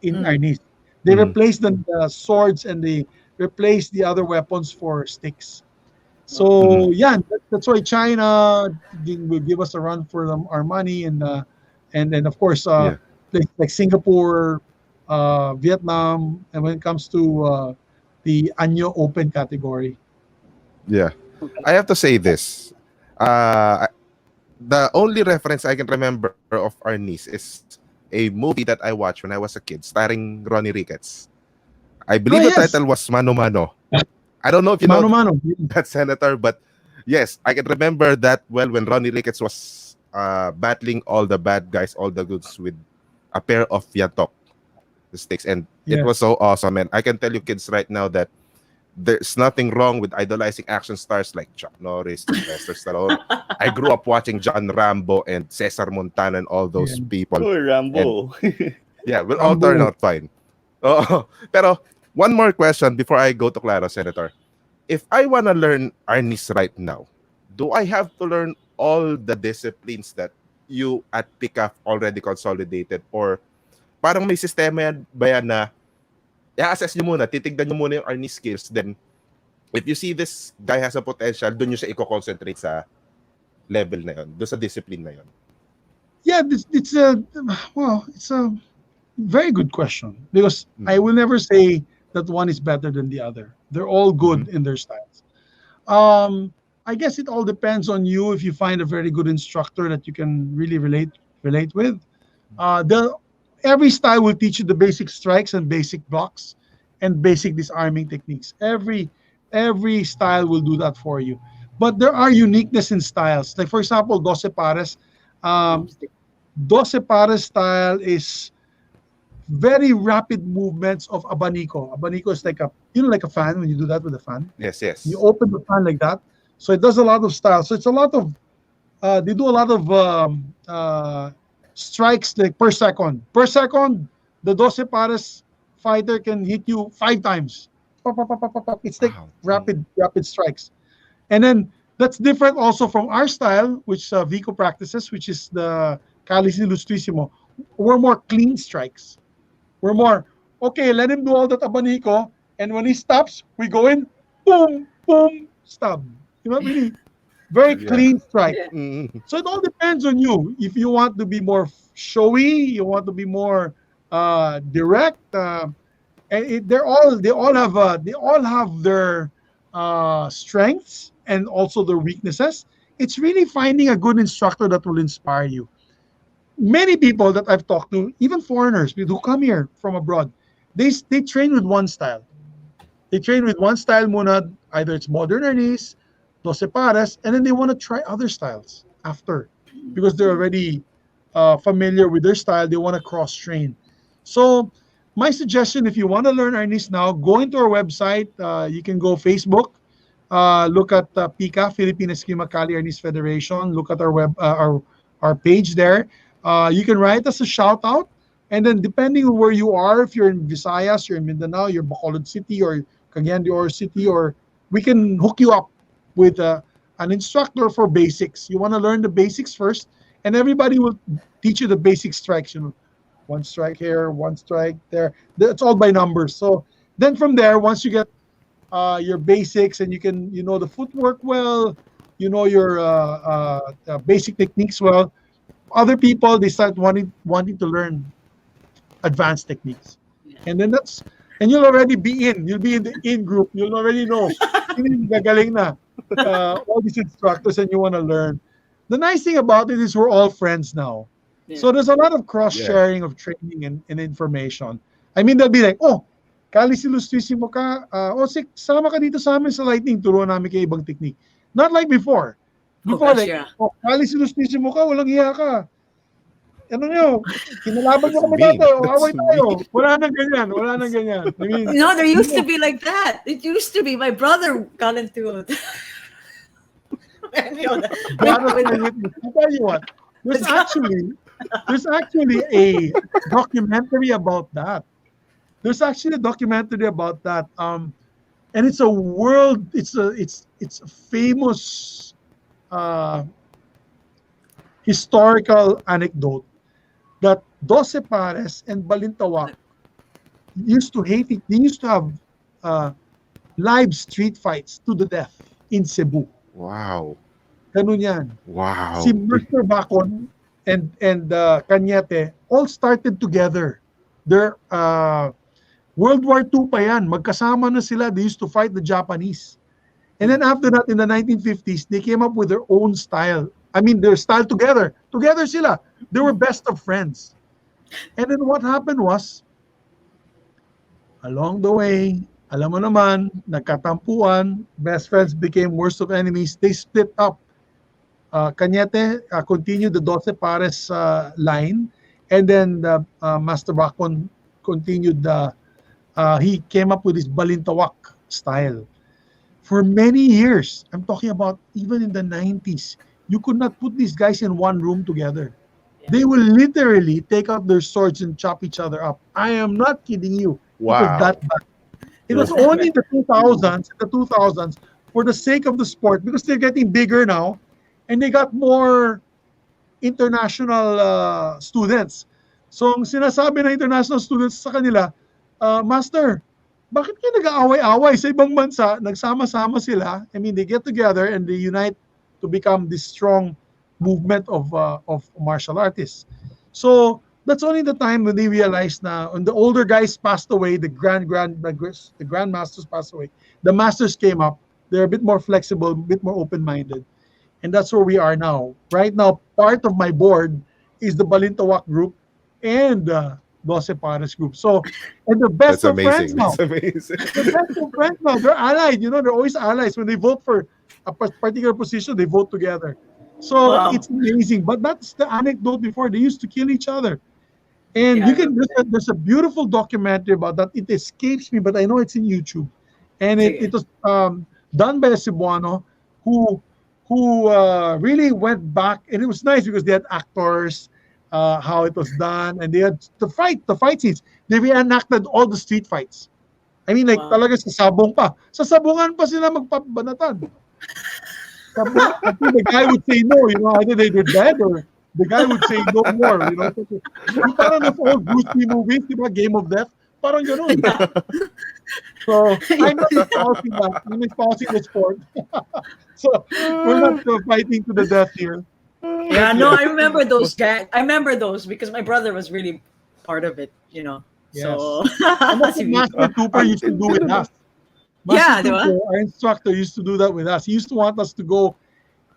in Mm. Arnis. They Mm-hmm. replaced the swords and they replaced the other weapons for sticks. Okay. Mm-hmm. So yeah, that's why China will give us a run for our money, and then of course Yeah. places like Singapore, Vietnam, and when it comes to the Anyo Open category. Yeah. Okay. I have to say this. The only reference I can remember of Arnis is a movie that I watched when I was a kid, starring Ronnie Ricketts. I Oh believe the yes, title was Mano Mano. I don't know if you know mano mano. that, Senator, but yes, I can remember that well when Ronnie Ricketts was battling all the bad guys, all the goods with a pair of Yantok sticks, and it Yes, was so awesome. And I can tell you, kids, right now that there's nothing wrong with idolizing action stars like Chuck Norris, Sylvester Stallone. I grew up watching John Rambo and Cesar Montana and all yeah. those people, Poor and Rambo. yeah, we'll all turn Rambo. out fine. Oh, pero one more question before I go to Claro, Senator. If I want to learn Arnis right now, do I have to learn all the disciplines that you at PICAF already consolidated, or parang may sistema yan ba yan na i-assess nyo muna, titignan nyo muna yung Arnis skills, then if you see this guy has a potential, dun nyo siya i-concentrate sa level na yun, dun sa discipline na yun. Yeah, it's a very good question because I will never say that one is better than the other. They're all good in their styles. I guess it all depends on you if you find a very good instructor that you can really relate with. The Every style will teach you the basic strikes and basic blocks and basic disarming techniques. Every style will do that for you. But there are uniqueness in styles. Like for example, Doce Pares. Um, Doce Pares style is very rapid movements of abanico. Abanico is like like a fan when you do that with a fan. Yes, You yes. open the fan like that. So it does a lot of style. So it's a lot of they do a lot of strikes like per second. Per second, the Doce Pares fighter can hit you 5 times. Pop, pop, pop, pop, pop, pop. It's like Wow. rapid strikes. And then that's different also from our style, which Vico practices, which is the Calice Ilustrísimo. We're more clean strikes. We're more, okay, let him do all that abanico, and when he stops, we go in, boom, boom, stab. Really very Yeah. clean strike. Yeah. Mm. So it all depends on you. If you want to be more showy, you want to be more direct. And they all have their strengths and also their weaknesses. It's really finding a good instructor that will inspire you. Many people that I've talked to, even foreigners who come here from abroad, they train with one style. They train with one style muna, either it's modern Arnis, doce pares, and then they want to try other styles after because they're already familiar with their style. They want to cross train. So my suggestion, if you want to learn Arnis now, go into our website. You can go Facebook, look at PICA, Philippine Eskrima Kali Arnis Federation. Look at our page there. You can write us a shout out. And then depending on where you are, if you're in Visayas, you're in Mindanao, you're Bacolod City or Cagayan de Oro City, or we can hook you up with an instructor for basics. You want to learn the basics first, and everybody will teach you the basic strikes. One strike here, one strike there. It's all by numbers. So then from there, once you get your basics and you know the footwork well, you know your basic techniques well, other people they start wanting to learn advanced techniques. And then you'll already be in. You'll be in the in group. You'll already know. Sino yung gagaling na. All these instructors and you want to learn. The nice thing about it is we're all friends now. Yeah. So there's a lot of cross-sharing of training and information. I mean, they'll be like, oh, Kali Ilustrísimo ka. Sama ka dito sa amin sa Lightning. Turuan namin kayo ibang technique. Not like before. Before, gosh, like, yeah. oh, Kali Ilustrísimo ka, walang iya ka. Ano nyo, kinalaban nyo kami Mean. dati, o away That's tayo. mean. Wala nang ganyan, wala nang ganyan. I mean, No, there used to be like that. It used to be. My brother got into it. God was my witness. I'll tell you what. There's actually a documentary about that. There's actually a documentary about that. And it's a world. It's a famous historical anecdote that Doce Pares and Balintawak used to hate it. They used to have live street fights to the death in Cebu. Wow. Ganun yan. Wow. Si Mr. Bacon and Cañete all started together. They're World War II pa yan. Magkasama na sila. They used to fight the Japanese. And then after that, in the 1950s, they came up with their own style. I mean, their style together. Together sila. They were best of friends. And then what happened was, along the way, alam mo naman, nagkatampuan, best friends became worst of enemies. They split up. Cañete continued the Doce Pares line, and then Master Bacon continued he came up with his Balintawak style. For many years, I'm talking about even in the 90s, you could not put these guys in one room together. They will literally take out their swords and chop each other up. I am not kidding you. Wow. It was that bad. It was only in the 2000s, for the sake of the sport, because they're getting bigger now, and they got more international students. So, ang sinasabi ng international students sa kanila, Master, bakit kayo nag-aaway-away sa ibang bansa? Nagsama-sama sila. I mean, they get together and they unite to become this strong movement of martial artists. So, that's only the time when they realized na when the older guys passed away, the grandmasters passed away, the masters came up. They're a bit more flexible, a bit more open-minded. And that's where we are now. Right now, part of my board is the Balintawak group and Doce Pares group. So, and the best That's of friends amazing. now. That's amazing. The best of friends now. They're allied. You know, they're always allies. When they vote for a particular position, they vote together. So Wow. it's amazing. But that's the anecdote before. They used to kill each other. And Yeah, you can there's a beautiful documentary about that. It escapes me, but I know it's in YouTube. And it was done by a Cebuano who really went back, and it was nice because they had actors, how it was done, and they had the fight scenes. They reenacted all the street fights. I mean, like Wow. talaga sa sabong pa. Sa sabungan pa sila magpabanatan. I think the guy would say no, you know, either they were dead or the guy would say no more, you know. Yung parang those old Bruce Lee movies, di ba? Game of Death. Parang ganun. So, I'm not espousing that. I'm espousing the sport. So, we're not fighting to the death here. Yeah, no, I remember those guys. I remember those because my brother was really part of it, you know. So, And that's what Master Cooper used to do with us. Yeah, Master di ba? Cooper, our instructor, used to do that with us. He used to want us to go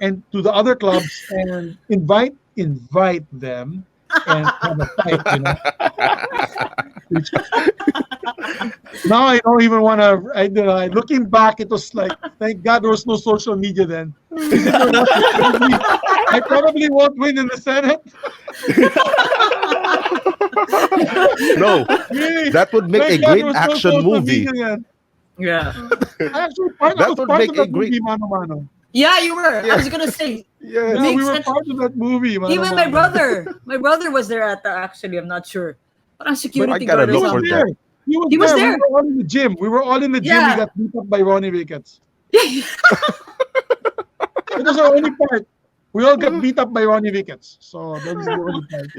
and to the other clubs and invite them and have a fight, you know. Now I don't even want to. Looking back, it was like, thank God there was no social media then. I probably won't win in the Senate. No, that would make a Thank God great there was no action social movie. media then. Yeah. Actually, I That was would part make of a that great- movie, Mano Mano. Yeah, you were. I was gonna say. Yes. Yeah, Makes we were sense. part of that movie, Mano Even Mano. my brother was there at actually. I'm not sure. Parang security I gotta guard or look He for was something. there. He was He was there. there. We were all in the gym. We were all in the gym. Yeah. We got beat up by Ronnie Ricketts. It was our only part. We all got beat up by Ronnie Ricketts. So that was the only part.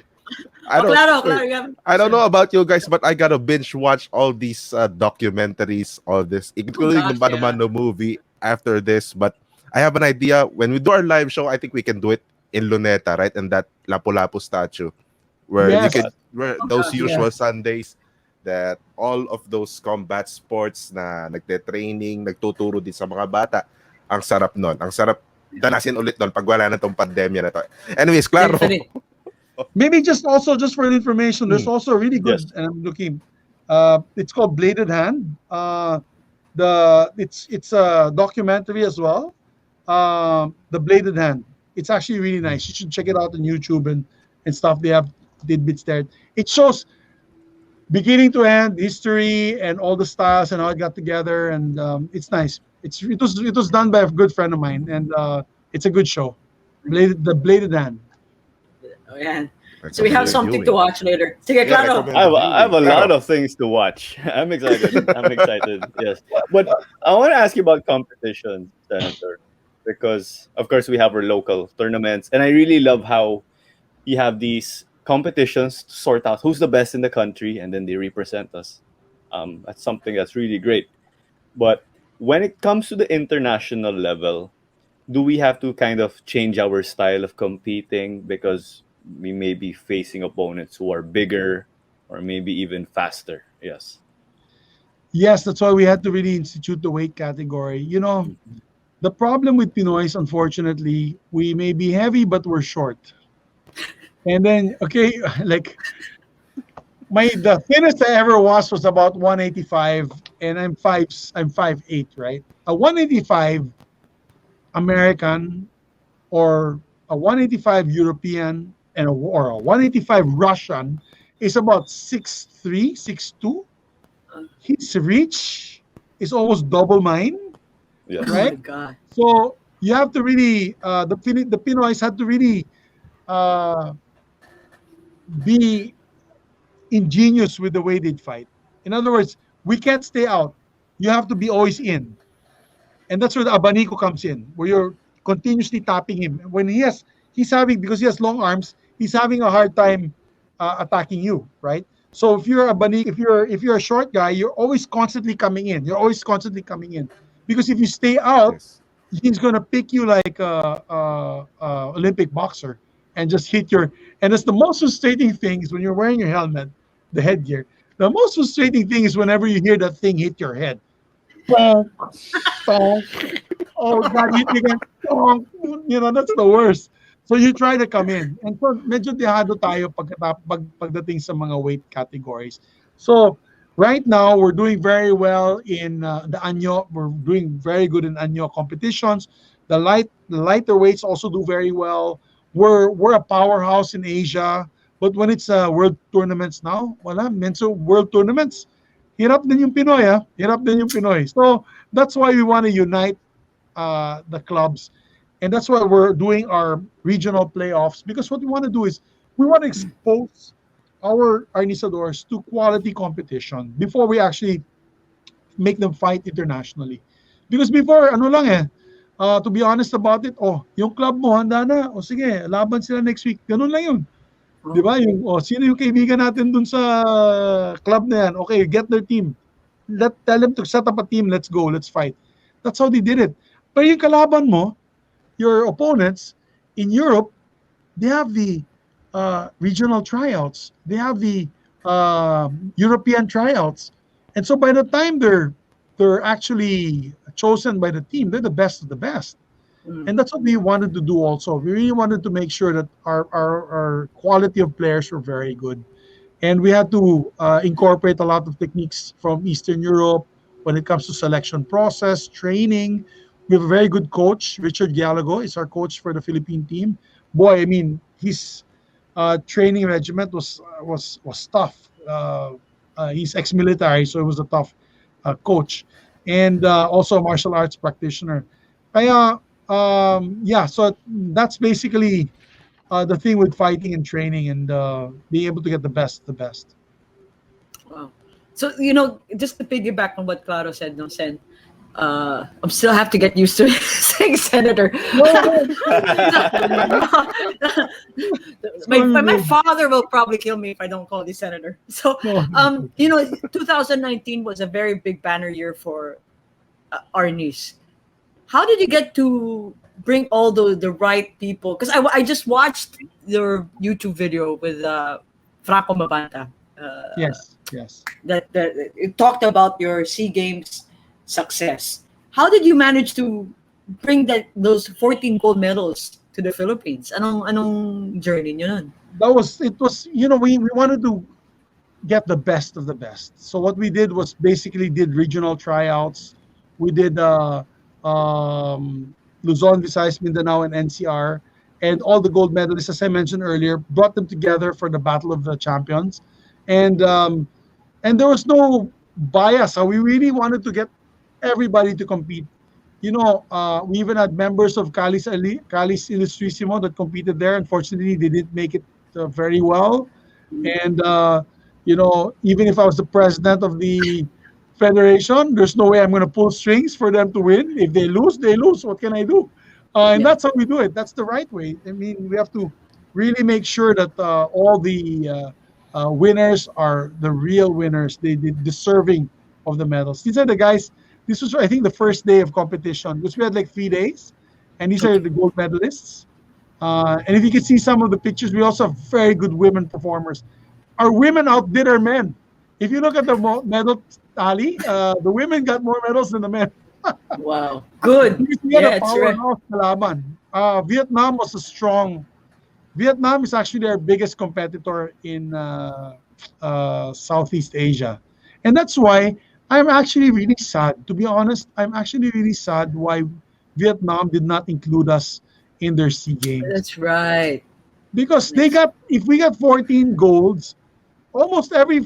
I don't, Claro, wait, you haven't- I don't know about you guys, but I gotta binge watch all these documentaries, all this, including the gosh, Mano Mano movie after this. But I have an idea. When we do our live show, I think we can do it in Luneta, right? And that Lapu-Lapu statue, where Yes. where those gosh, usual Sundays that all of those combat sports na nagte-training, nagtuturo din sa mga bata, ang sarap nun. Ang sarap danasin ulit nun pag wala na tong pandemya na to. Anyways, klaro. Definitely. Maybe just for information, there's also a really good, Yes. and I'm looking, it's called Bladed Hand. It's a documentary as well. The Bladed Hand. It's actually really nice. You should check it out on YouTube and stuff. They did bits there. It shows beginning to end history and all the styles and how it got together, and it's nice. It was done by a good friend of mine, and It's a good show. The Bladed Hand. Ayan. So we have Recommended something to viewing. watch later. Sige, Yeah, Claro. recommend- I have a Claro. lot of things to watch. I'm excited. I'm excited. Yes, but I want to ask you about competition, Senator, because of course we have our local tournaments, and I really love how you have these competitions to sort out who's the best in the country, and then they represent us. That's something that's really great. But when it comes to the international level, do we have to kind of change our style of competing because we may be facing opponents who are bigger or maybe even faster? Yes. Yes, that's why we had to really institute the weight category. You know, the problem with Pinoys, unfortunately, we may be heavy, but we're short. And then, okay, like the thinnest I ever was about 185, and I'm 5'8", right? A 185 American or a 185 European or a 185 Russian is about 6'3", 6'2". His reach is almost double mine, Yes. Oh my right? God. So you have to really the Pinoys had to really uh, be ingenious with the way they'd fight. In other words, we can't stay out. You have to be always in. And that's where the abanico comes in, where you're continuously tapping him. When he's having, because he has long arms, he's having a hard time attacking you, right? So if you're if you're a short guy, you're always constantly coming in. You're always constantly coming in, because if you stay out, Yes. he's gonna pick you like a Olympic boxer and just hit your. And it's the most frustrating thing is when you're wearing your helmet, the headgear. The most frustrating thing is whenever you hear that thing hit your head. Bonk, bonk. Oh God, hit me again. Bonk. You know, that's the worst. So you try to come in. And so medyo dehado tayo pagdating sa mga weight categories. So right now, we're doing very well in the Anyo. We're doing very good in Anyo competitions. The lighter weights also do very well. We're a powerhouse in Asia. But when it's world tournaments now, wala. Menso world tournaments, hirap din yung Pinoy, ha? Hirap din yung Pinoy. So that's why we want to unite the clubs. And that's why we're doing our regional playoffs, because what we want to do is we want to expose our Arnisadors to quality competition before we actually make them fight internationally. Because before, ano lang to be honest about it, yung club mo, handa na, sige, laban sila next week. Ganun lang yun. Di ba? Yung, sino yung kaibigan natin dun sa club na yan? Okay, get their team. Tell them to set up a team, let's go, let's fight. That's how they did it. Pero yung kalaban mo, your opponents in Europe, they have the regional tryouts. They have the European tryouts. And so by the time they're actually chosen by the team, they're the best of the best. And that's what we wanted to do also. We really wanted to make sure that our quality of players were very good. And we had to incorporate a lot of techniques from Eastern Europe when it comes to selection process, training. We have a very good coach. Richard Gallego is our coach for the Philippine team. Boy, I mean, his training regiment was tough. He's ex-military, so he was a tough coach. And also a martial arts practitioner. Kaya, so that's basically the thing with fighting and training and being able to get the best of the best. Wow. So, just to piggyback on what Claro said, no, Sen, I still have to get used to saying Senator. my father will probably kill me if I don't call you Senator. So, 2019 was a very big banner year for Arnis. How did you get to bring all the right people? Because I just watched your YouTube video with Franco Mabanta. Yes. That it talked about your SEA Games success. How did you manage to bring those 14 gold medals to the Philippines? Anong journey nyo nun? It was we wanted to get the best of the best. So what we did was basically did regional tryouts. We did Luzon, Visayas, Mindanao, and NCR, and all the gold medalists, as I mentioned earlier, brought them together for the Battle of the Champions, and there was no bias. We really wanted to get everybody to compete. we even had members of Calis Illustrissimo that competed there. Unfortunately, they didn't make it very well. And even if I was the president of the federation, there's no way I'm going to pull strings for them to win. If they lose, they lose. What can I do? And Yeah. that's how we do it. That's the right way. I mean, we have to really make sure that all the winners are the real winners. They deserving of the medals. These are the guys. This was, I think, the first day of competition, because we had like 3 days, and these are Okay. the gold medalists. And if you can see some of the pictures, we also have very good women performers. Our women outdid our men. If you look at the medal tally, the women got more medals than the men. Wow. Good. Because we had Yeah, a it's right. powerhouse kalaban. Vietnam was a strong. Vietnam is actually our biggest competitor in Southeast Asia, and that's why I'm actually really sad. To be honest, I'm actually really sad why Vietnam did not include us in their SEA Games, That's right. because they got, if we got 14 golds, almost every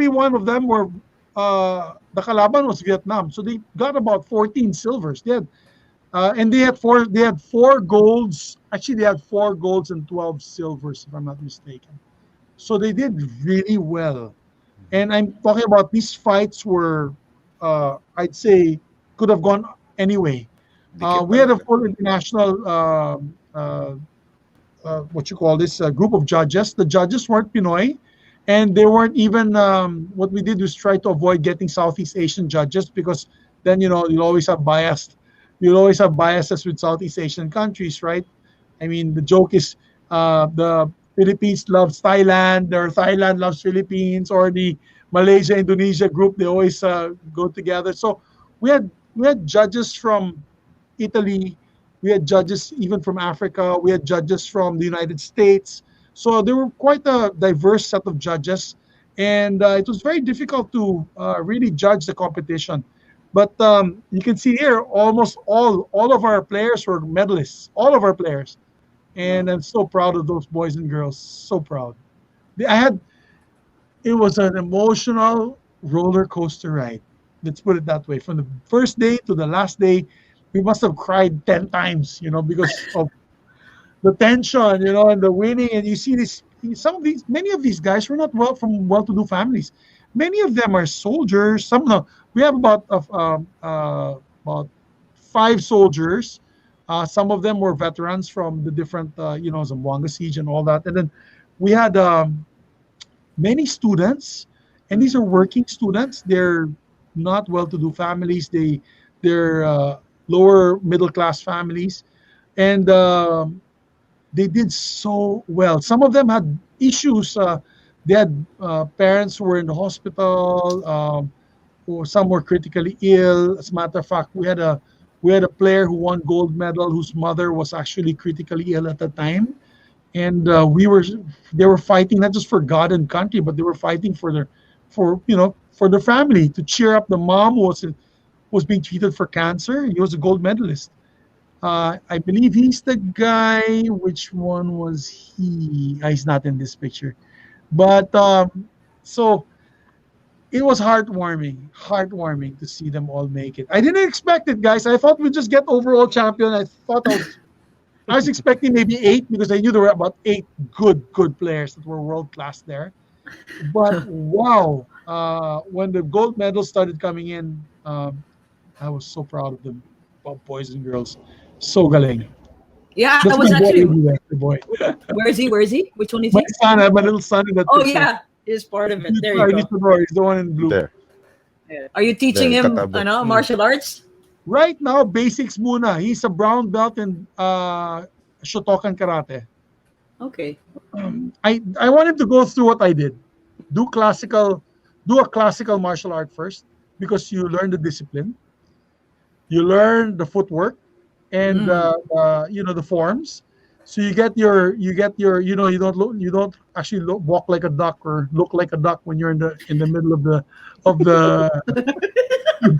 one of them were the kalaban was Vietnam, so they got about 14 silvers. And they had four golds. Actually, they had 4 golds and 12 silvers, if I'm not mistaken. So they did really well. And I'm talking about, these fights were, I'd say, could have gone anyway. We had a full international, what you call this, group of judges. The judges weren't Pinoy, and they weren't even. What we did was try to avoid getting Southeast Asian judges, because then you'll always have biased. You'll always have biases with Southeast Asian countries, right? I mean, the joke is the Philippines loves Thailand, or Thailand loves Philippines, or the Malaysia Indonesia group. They always go together. So we had judges from Italy, we had judges even from Africa, we had judges from the United States. So there were quite a diverse set of judges, and it was very difficult to really judge the competition. But you can see here, almost all of our players were medalists, all of our players, and I'm so proud of those boys and girls. So proud. I had It was an emotional roller coaster ride. Let's put it that way. From the first day to the last day, we must have cried 10 times, because of the tension, and the winning. And you see this, many of these guys were not from well-to-do families. Many of them are soldiers. Some no, we have about 5 soldiers. Some of them were veterans from the different, Zamboanga siege and all that. And then we had many students, and these are working students. They're not well-to-do families. They're lower middle-class families, and they did so well. Some of them had issues. They had parents who were in the hospital, or some were critically ill. As a matter of fact, we had a player who won gold medal whose mother was actually critically ill at the time, and they were fighting not just for God and country, but they were fighting for their family, to cheer up the mom who was being treated for cancer. He was a gold medalist. I believe he's the guy. Which one was he? He's not in this picture. But so it was heartwarming to see them all make it. I didn't expect it, guys. I thought we'd just get overall champion. I was expecting maybe 8, because I knew there were about 8 good players that were world class there. But wow, when the gold medals started coming in, I was so proud of them, boys and girls. So galing. Yeah, I That's was my boy, actually. anyway, the boy. Where is he? Where is he? Which one is My he? son, I have my little son in that Oh picture. yeah, he's part of it. He's There you go. He's the one in blue. There. Yeah. Are you teaching There, him, katabi. martial arts? Right now, basics muna. He's a brown belt in Shotokan karate. Okay. I want him to go through what I did. Do a classical martial art first, because you learn the discipline, you learn the footwork, and the forms. So you don't actually walk like a duck or look like a duck when you're in the middle of the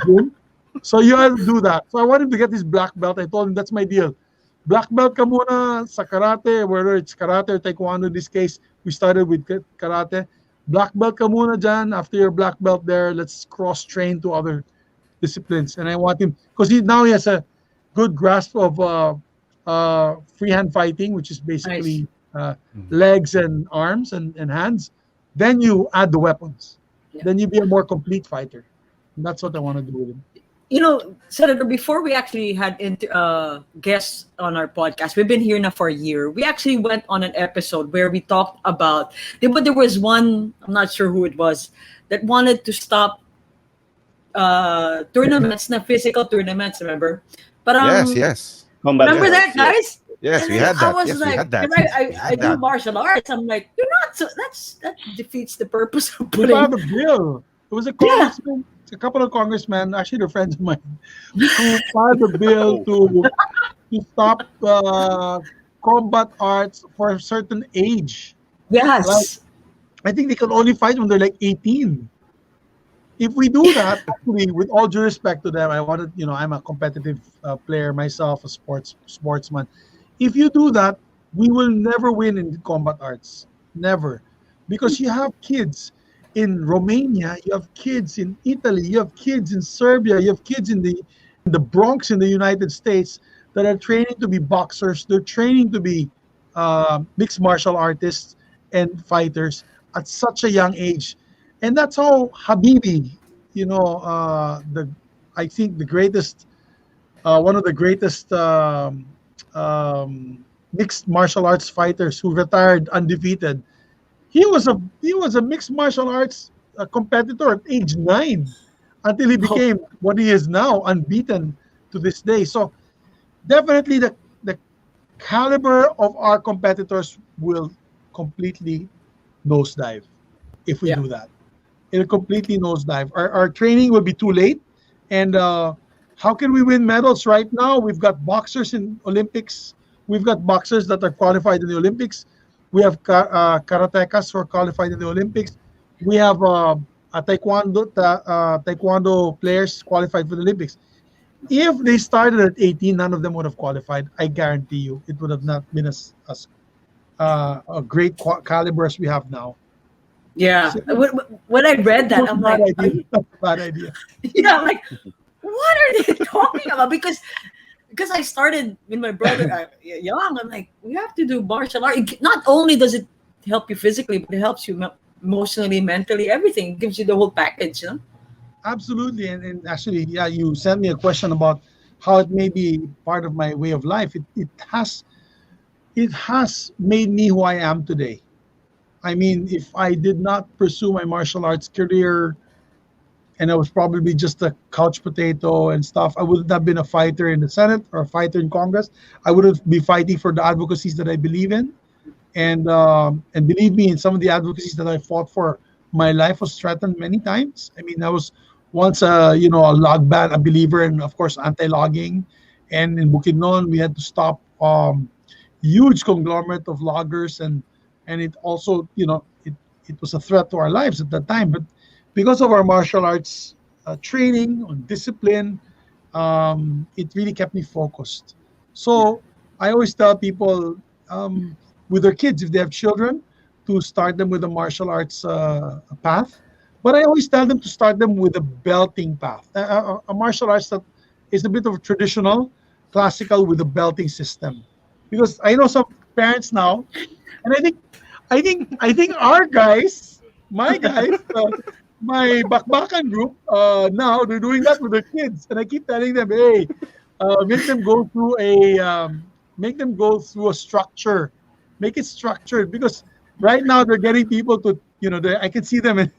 gym. So you have to do that. So I want him to get his black belt. I told him that's my deal. Black belt ka muna sa karate, whether it's karate or taekwondo. In this case, we started with karate. Black belt ka muna dyan. After your black belt there, let's cross train to other disciplines, and I want him because he has a good grasp of freehand fighting, which is Nice. basically legs and arms and hands. Then you add the weapons. Yeah. Then you be a more complete fighter. And that's what I want to do with him. Senator, before we actually had guests on our podcast, we've been here now for a year. We actually went on an episode where we talked about, but there was one, I'm not sure who it was, that wanted to stop tournaments, na physical tournaments, remember? But Yes, yes. Combat remember sports, that, yes. guys? Yes, And we then had I that. was Yes, we like, had that. because I We I had do that. martial arts. I'm like, you're not so that defeats the purpose of We filed putting. a bill. It was a Yeah. congressman, a couple of congressmen, actually they're friends of mine, who filed a bill Oh. to stop combat arts for a certain age. Like Yes. I think they can only fight when they're like 18. If we do that, actually, with all due respect to them, I wanted, I'm a competitive player myself, a sportsman. If you do that, we will never win in combat arts, never, because you have kids in Romania, you have kids in Italy, you have kids in Serbia, you have kids in the Bronx in the United States that are training to be boxers. They're training to be mixed martial artists and fighters at such a young age, and that's how Habibi, the I think the greatest, one of the greatest mixed martial arts fighters who retired undefeated. He was a mixed martial arts competitor at age 9 until he Oh, became what he is now, unbeaten to this day. So definitely the caliber of our competitors will completely nosedive if we yeah. do that. It'll completely nosedive. Our training will be too late. And how can we win medals right now? We've got boxers in Olympics. We've got boxers that are qualified in the Olympics. We have karatekas who are qualified in the Olympics. We have taekwondo players qualified for the Olympics. If they started at 18, none of them would have qualified. I guarantee you, it would have not been as a great caliber as we have now. Yeah. So, When I read that, that's a I'm bad like, are idea. you, That's a bad idea. yeah, I'm like, what are they talking about? Because I started with my brother young. I'm like, we have to do martial art. Not only does it help you physically, but it helps you emotionally, mentally, everything. It gives you the whole package, you know? Absolutely. And actually, yeah, you sent me a question about how it may be part of my way of life. It has made me who I am today. I mean, if I did not pursue my martial arts career and I was probably just a couch potato and stuff, I wouldn't have been a fighter in the Senate or a fighter in Congress. I wouldn't be fighting for the advocacies that I believe in. And believe me, in some of the advocacies that I fought for, my life was threatened many times. I mean, I was once a log ban, a believer, and of course anti-logging. And in Bukidnon, we had to stop huge conglomerate of loggers, and it also it was a threat to our lives at that time. But because of our martial arts training on discipline, it really kept me focused. So I always tell people with their kids, if they have children, to start them with a martial arts path. But I always tell them to start them with a belting path, a martial arts that is a bit of a traditional, classical with a belting system. Because I know some parents now, and I think our guys, my guys, my bakbakan group, now they're doing that with their kids, and I keep telling them, hey, make them go through a structure, make it structured, because right now they're getting people to, I can see them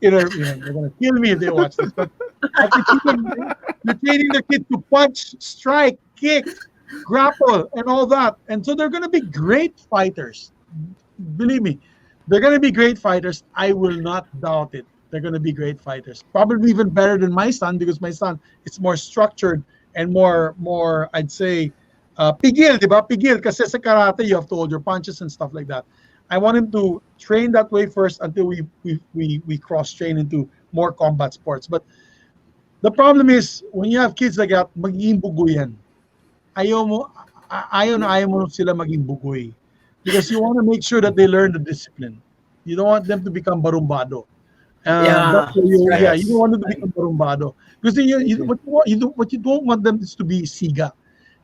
they're gonna kill me if they watch this, but I can see them, they're training their kids to punch, strike, kick, grapple, and all that, and so they're gonna be great fighters. Believe me, they're going to be great fighters. I will not doubt it. They're going to be great fighters. Probably even better than my son, because my son is more structured and more I'd say, pigil, di ba? Pigil, kasi sa karate, you have to hold your punches and stuff like that. I want him to train that way first until we cross-train into more combat sports. But the problem is, when you have kids like that, magiging bugoy yan. Ayaw mo sila maging bugoy. Because you want to make sure that they learn the discipline. You don't want them to become barumbado. Yeah, That's where you, right. yeah, you don't Yes. want them to become barumbado. Because what you don't want them is to be siga.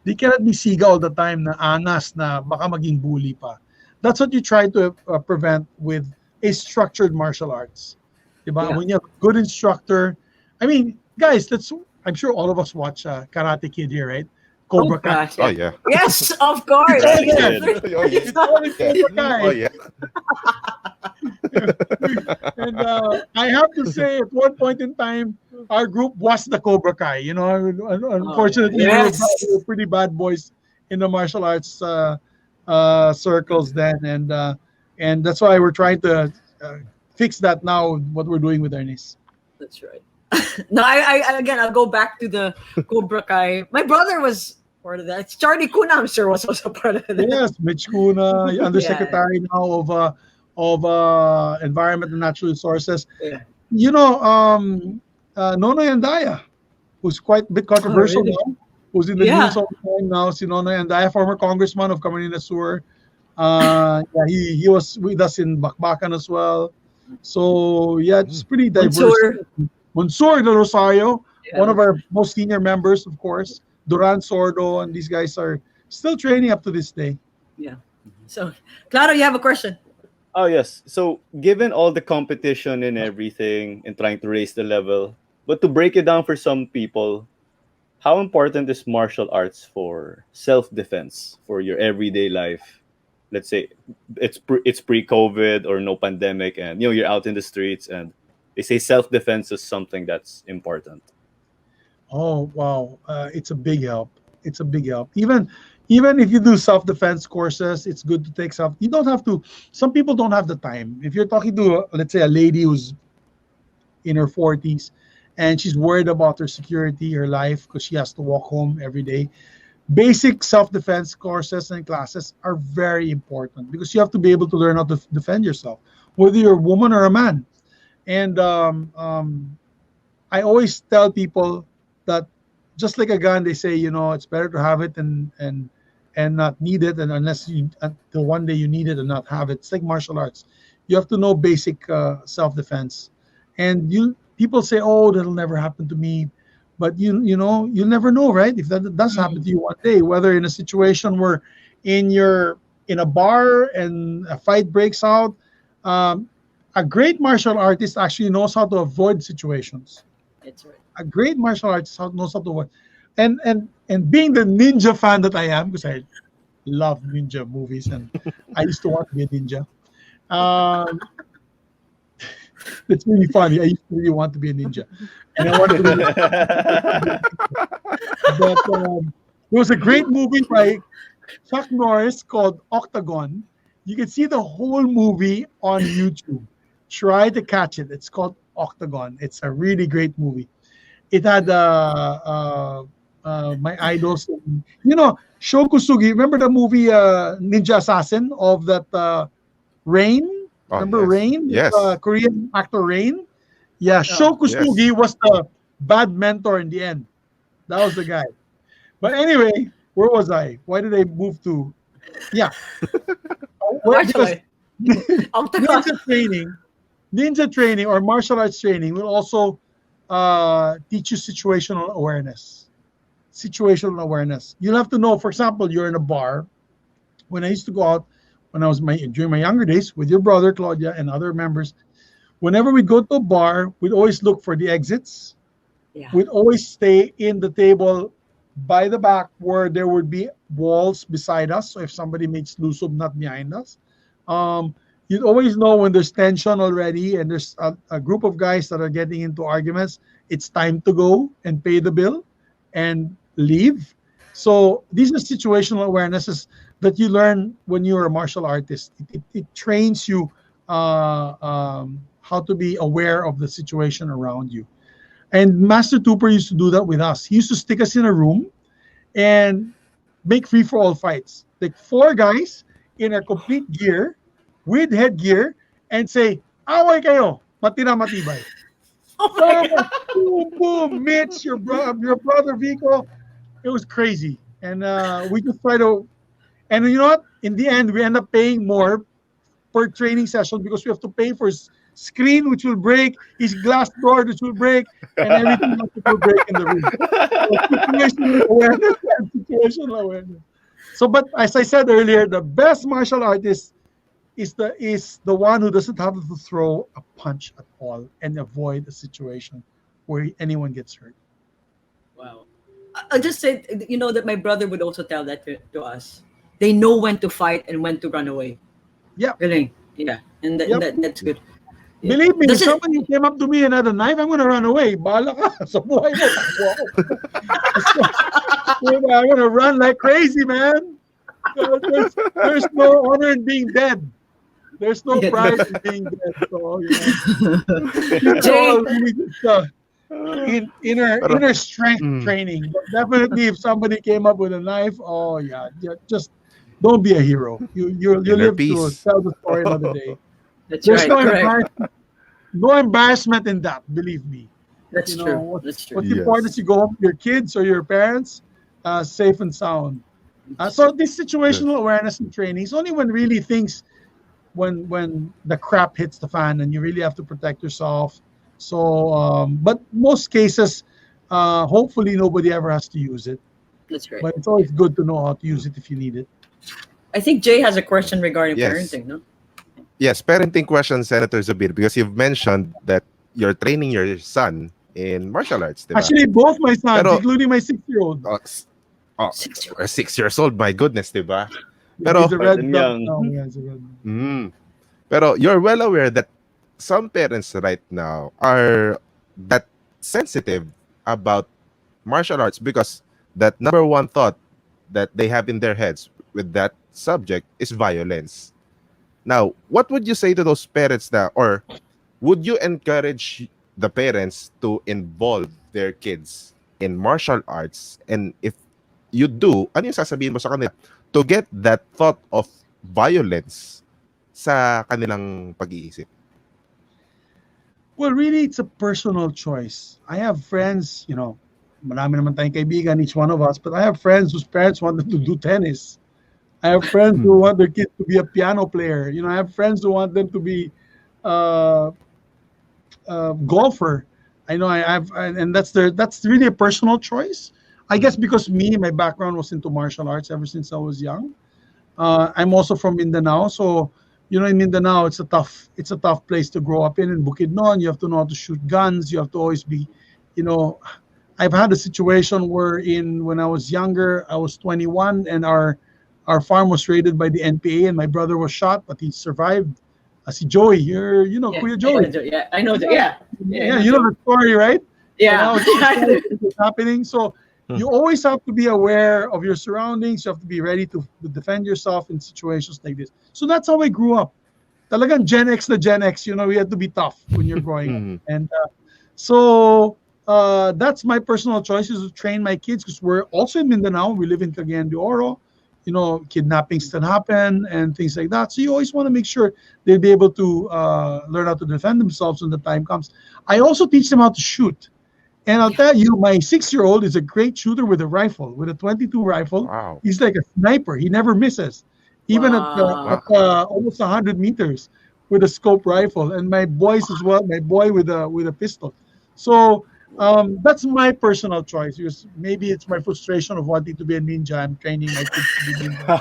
They cannot be siga all the time na angas na baka maging bully pa. That's what you try to prevent with a structured martial arts. Diba? Yeah. When you have a good instructor, I mean, guys, I'm sure all of us watch Karate Kid here, right? Oh Cobra Kai. gosh, Oh yeah. yeah. Yes, of It's course. all Karate Yes. there. Kid. Oh yeah. It's all in Cobra Oh Kai. yeah. And I have to say, at one point in time, our group was the Cobra Kai. You know, Oh yeah. unfortunately, we Yes. were pretty bad boys in the martial arts circles then, and that's why we're trying to fix that now. What we're doing with Ernest. That's right. No, again, I'll go back to the Cobra Kai. My brother was part of that. It's Charlie Kuna, I'm sure, was also part of that. Yes, Mitch Kuna, Yeah. undersecretary now of Environment and Natural Resources. Yeah. You know, Nonoy Andaya, who's quite a bit Oh, controversial really? now, who's in the news Yeah. all the time now. Si Nonoy Andaya, former congressman of Camarines Sur. Yeah, he was with us in Bakbakan as well. So yeah, it's pretty diverse. Mansoor. Monsor de Rosario, one Yeah. of our most senior members, of course. Duran Sordo, and these guys are still training up to this day. Yeah. So, Claro, you have a question. Oh yes. So given all the competition and everything and trying to raise the level, but to break it down for some people, how important is martial arts for self-defense for your everyday life? Let's say it's pre-COVID or no pandemic, and you're out in the streets, and they say self-defense is something that's important. Oh wow, it's a big help. It's a big help. Even if you do self defense courses, it's good to take self. You don't have to. Some people don't have the time. If you're talking to, let's say, a lady who's in her 40s and she's worried about her security, her life, because she has to walk home every day, basic self defense courses and classes are very important because you have to be able to learn how to defend yourself, whether you're a woman or a man. And I always tell people that just like a gun, they say, it's better to have it and not need it, and unless you until one day you need it and not have it. It's like martial arts. You have to know basic self-defense. And people say, oh, that'll never happen to me. But you'll never know, right? If that does happen to you one day, whether in a situation where in a bar and a fight breaks out, a great martial artist actually knows how to avoid situations. That's right. A great martial artist knows how to avoid. And being the ninja fan that I am, because I love ninja movies and I used to want to be a ninja. Um, it's really funny. I used to really want to be a ninja, and I wanted to be. But there was a great movie by Chuck Norris called Octagon. You can see the whole movie on YouTube. Try to catch it. It's called Octagon. It's a really great movie. It had my idols. Sho Kusugi. Remember the movie Ninja Assassin of that Rain? Oh Remember yes. Rain? Yes. Korean actor Rain? Yeah, Sho Kusugi was the bad mentor in the end. That was the guy. But anyway, where was I? Why did I move to? Yeah. Because Octagon. ninja training or martial arts training will also teach you situational awareness. Situational awareness. You'll have to know, for example, you're in a bar. When I used to go out, when I was during my younger days with your brother Claudia and other members, whenever we go to a bar, we'd always look for the exits. Yeah. We'd always stay in the table by the back where there would be walls beside us. So if somebody makes lusub, not behind us. You'd always know when there's tension already and there's a group of guys that are getting into arguments, it's time to go and pay the bill and leave. So these are situational awarenesses that you learn when you're a martial artist. It trains you how to be aware of the situation around you. And Master Tupper used to do that with us. He used to stick us in a room and make free-for-all fights. Like 4 guys in a complete gear with headgear and say, away kayo, matira matibay. Boom, boom, Mitch, your brother Vico. It was crazy. And we just try to, and you know what? In the end, we end up paying more per training session because we have to pay for screen which will break, his glass door which will break, and everything else will break in the room. So situational awareness and situational awareness. So, but as I said earlier, the best martial artist is the one who doesn't have to throw a punch at all and avoid a situation where anyone gets hurt. Wow. I'll just say, that my brother would also tell that to us. They know when to fight and when to run away. Yeah. Really? Yeah. And that's good. Yeah. Believe me, if Does it- somebody came up to me and had a knife, I'm gonna run away. Bahala ka sa buhay mo. I'm gonna run like crazy, man. There's no honor in being dead. There's no Yeah. pride in being dead. So, Jay- inner strength training. But definitely, if somebody came up with a knife, just don't be a hero. You Inner live to peace. tell the story another day. That's There's right. no embarrassment in that. Believe me. That's true. That's true. What's Yes. important is you go home to your kids or your parents safe and sound. So this situational awareness and training is only when really things, when the crap hits the fan and you really have to protect yourself. So, but most cases, hopefully nobody ever has to use it. That's right. But it's always good to know how to use it if you need it. I think Jay has a question regarding Yes. parenting, no? Yes, parenting question, Senator Zubiri, because you've mentioned that you're training your son in martial arts, diba? Actually, both my sons, Pero- including my 6-year-old. Oh, 6 years old, my goodness, diba? He's Pero- a red Young. belt now. Yeah, he's a red belt. Pero you're well aware that some parents right now are that sensitive about martial arts because that number one thought that they have in their heads with that subject is violence. Now, what would you say to those parents now, or would you encourage the parents to involve their kids in martial arts? And if you do, ano yung sasabihin mo sa kanila to get that thought of violence sa kanilang pag-iisip? Well, really, it's a personal choice. I have friends, marami naman tayong kaibigan, each one of us, but I have friends whose parents want them to do tennis. I have friends who want their kids to be a piano player. I have friends who want them to be a golfer. I know and that's really a personal choice. I guess because my background was into martial arts ever since I was young. I'm also from Mindanao, so in Mindanao it's a tough place to grow up in Bukidnon. You have to know how to shoot guns. You have to always be, I've had a situation where when I was younger, I was 21 and our farm was raided by the NPA and my brother was shot, but he survived. Si Joey, Kuya Joey. I know that. Yeah. Yeah, you know the story, right? Yeah. It's happening. So you always have to be aware of your surroundings. You have to be ready to defend yourself in situations like this. So that's how I grew up. Talagang Gen X na Gen X, we had to be tough when you're growing up. And so that's my personal choice, is to train my kids, because we're also in Mindanao. We live in Cagayan de Oro. Kidnappings can happen and things like that. So you always want to make sure they'll be able to learn how to defend themselves when the time comes. I also teach them how to shoot. And I'll tell you, my 6-year-old is a great shooter with a rifle, with a 22 rifle. Wow. He's like a sniper. He never misses, even at almost 100 meters with a scope rifle. And my boys as well, my boy with a pistol. So that's my personal choice, because maybe it's my frustration of wanting to be a ninja and training my kids to be ninja.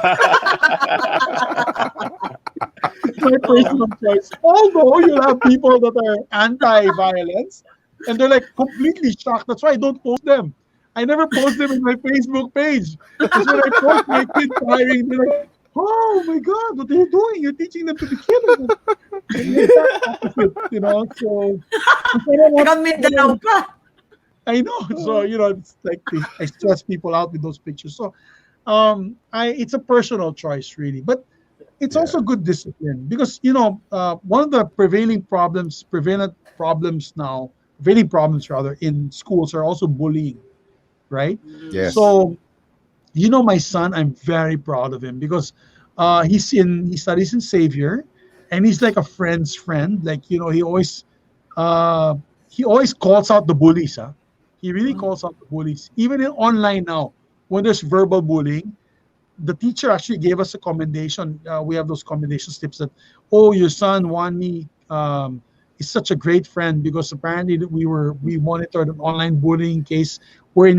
It's my personal choice. Although you'll have people that are anti-violence and they're like completely shocked. That's why I don't post them. I never post them in my Facebook page. Because when I post my kids firing, they're like, oh my God, what are you doing? You're teaching them to be killers. So Mindanao pa. I know. So, it's like I stress people out with those pictures. So it's a personal choice, really. But it's also good discipline, because, one of the prevalent problems in schools are also bullying, right? Yes. So, my son, I'm very proud of him, because he studies in Xavier, and he's like a friend's friend. Like, he always calls out the bullies. He really calls out the bullies. Even online now, when there's verbal bullying, the teacher actually gave us a commendation. We have those commendation slips that, your son, Juan, is such a great friend because apparently we monitored an online bullying case wherein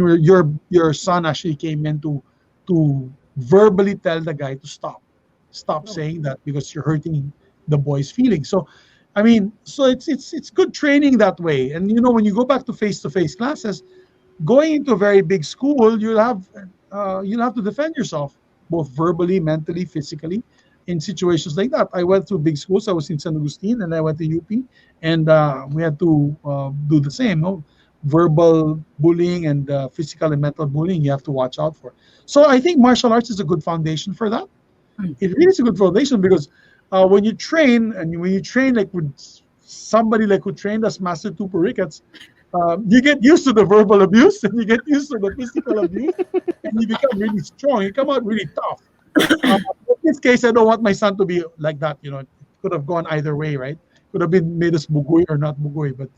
your son actually came in to verbally tell the guy to stop saying that because you're hurting the boy's feelings. So I mean, so it's good training that way. And when you go back to face classes, going into a very big school, you'll have to defend yourself both verbally, mentally, physically in situations like that. I went to big schools. I was in San Agustin and I went to UP, and we had to do the same. No, verbal bullying and physical and mental bullying. You have to watch out for. So I think martial arts is a good foundation for that. It really is a good foundation because when you train like with somebody like who trained as Master Tuper Ricketts, you get used to the verbal abuse and you get used to the physical abuse, and you become really strong. You come out really tough. In this case, I don't want my son to be like that. It could have gone either way, right? Could have been made as bugoy or not bugoy, but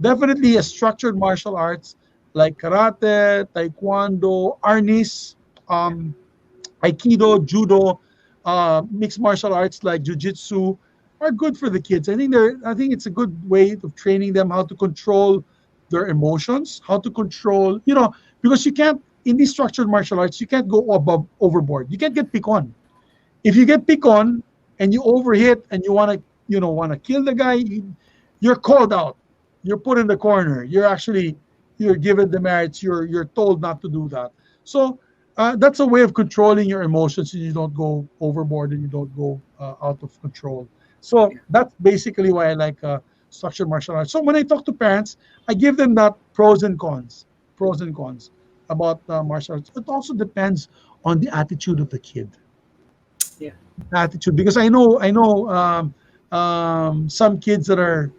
definitely a structured martial arts like karate, taekwondo, arnis, aikido, judo, mixed martial arts like jiu-jitsu are good for the kids. I think it's a good way of training them how to control their emotions, how to control, because you can't, in these structured martial arts, you can't go overboard. You can't get pick on. If you get pick on and you overhit and you want to kill the guy, you're called out. You're put in the corner. You're given demerits. You're told not to do that. So that's a way of controlling your emotions, and you don't go overboard and you don't go out of control. So that's basically why I like structured martial arts. So when I talk to parents, I give them that pros and cons about martial arts. It also depends on the attitude of the kid. Yeah, Attitude, because I know some kids that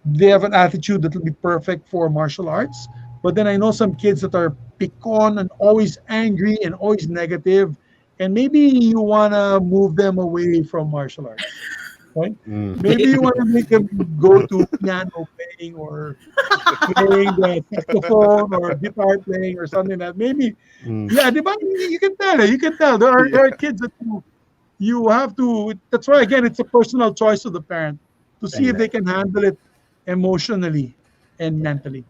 they have an attitude that will be perfect for martial arts, but then I know some kids that are pick on and always angry and always negative, and maybe you want to move them away from martial arts, right? Maybe you want to make them go to piano playing or playing the saxophone or guitar playing or something that maybe, yeah, you can tell. There are kids that you have to, that's why, again, it's a personal choice of the parent to see if they can handle it emotionally and mentally.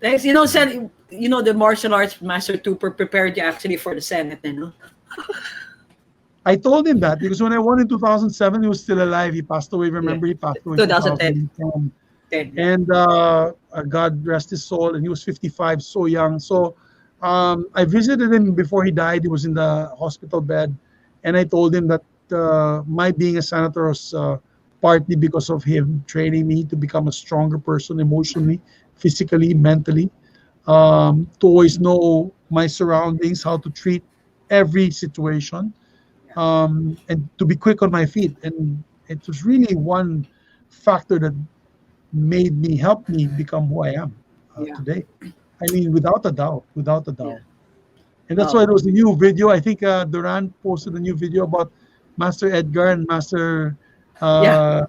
Thanks. Sen, the martial arts Master Tuper prepared you actually for the Senate, I told him that because when I won in 2007, he was still alive. He passed away. Remember, he passed away in 2010. And God rest his soul. And he was 55, so young. So I visited him before he died. He was in the hospital bed. And I told him that my being a senator was partly because of him training me to become a stronger person emotionally, physically, mentally, to always know my surroundings, how to treat every situation, and to be quick on my feet. And it was really one factor that helped me become who I am today. I mean, without a doubt. Yeah. And that's why there was a new video. I think Duran posted a new video about Master Edgar and Master Edgar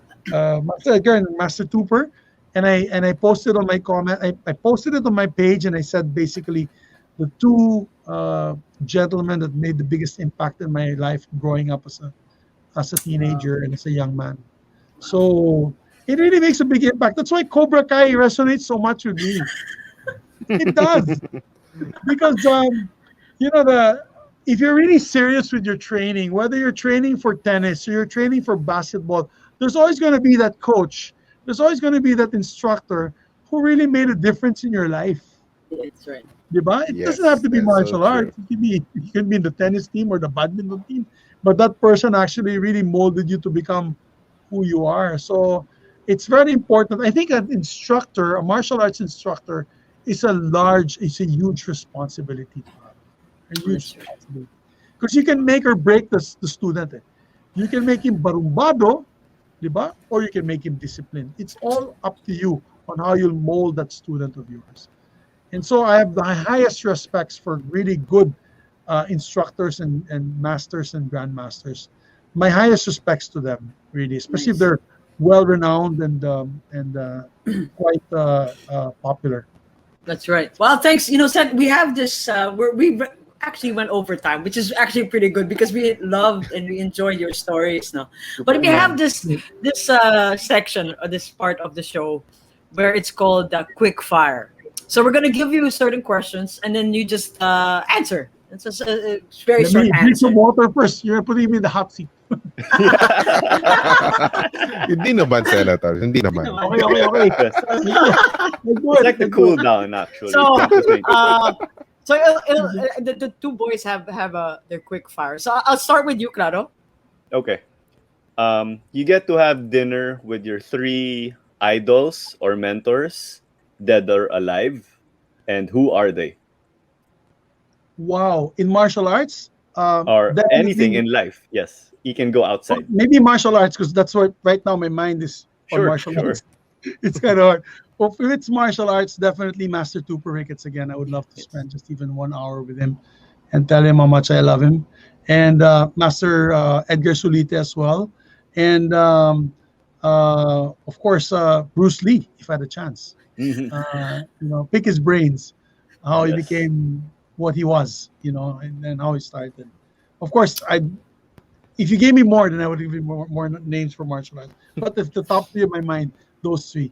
and Master Tuper. And I posted on my comment. I posted it on my page, and I said basically the two gentlemen that made the biggest impact in my life growing up as a teenager and as a young man. So it really makes a big impact. That's why Cobra Kai resonates so much with me. It does. Because if you're really serious with your training, whether you're training for tennis or you're training for basketball, there's always going to be that coach. There's always going to be that instructor who really made a difference in your life. That's right. Diba? It doesn't have to be martial arts. It can be in the tennis team or the badminton team. But that person actually really molded you to become who you are. So it's very important. I think an instructor, a martial arts instructor, is a huge responsibility to have. A huge responsibility. Because you can make or break the student. You can make him barumbado, diba? Or you can make him disciplined. It's all up to you on how you'll mold that student of yours. And so I have the highest respects for really good instructors and masters and grandmasters. My highest respects to them, really, especially if they're well-renowned and quite popular. That's right. Well, thanks. Sen, we have this. actually went overtime, which is actually pretty good because we loved and we enjoyed your stories. No, but we have this section or this part of the show where it's called quick fire. So we're gonna give you certain questions and then you just answer. It's just a very Let short me drink answer. some water first. You're putting me in the hot seat. Hindi naman, Senator. Hindi naman. Okay. Yes. Let's do It's it. like the cool down, actually. So, Come to think of it. so the two boys have their quick fire. So I'll start with you, Claro. Okay. You get to have dinner with your 3 idols or mentors, dead or alive, and who are they? Wow. In martial arts, Or definitely- anything in life. Yes, you can go outside. maybe martial arts because that's what right now my mind is on Sure, martial sure. arts. It's kind of hard. Well, if it's martial arts, definitely Master Tuper Ricketts again. I would love to spend just even 1 hour with him and tell him how much I love him. And Master Edgar Sulite as well. And of course, Bruce Lee, if I had a chance. Mhm. Pick his brains, how he Yes. became what he was, and how he started. Of course, if you gave me more, then I would give you more names for martial arts. But if the top 3 of my mind, those 3,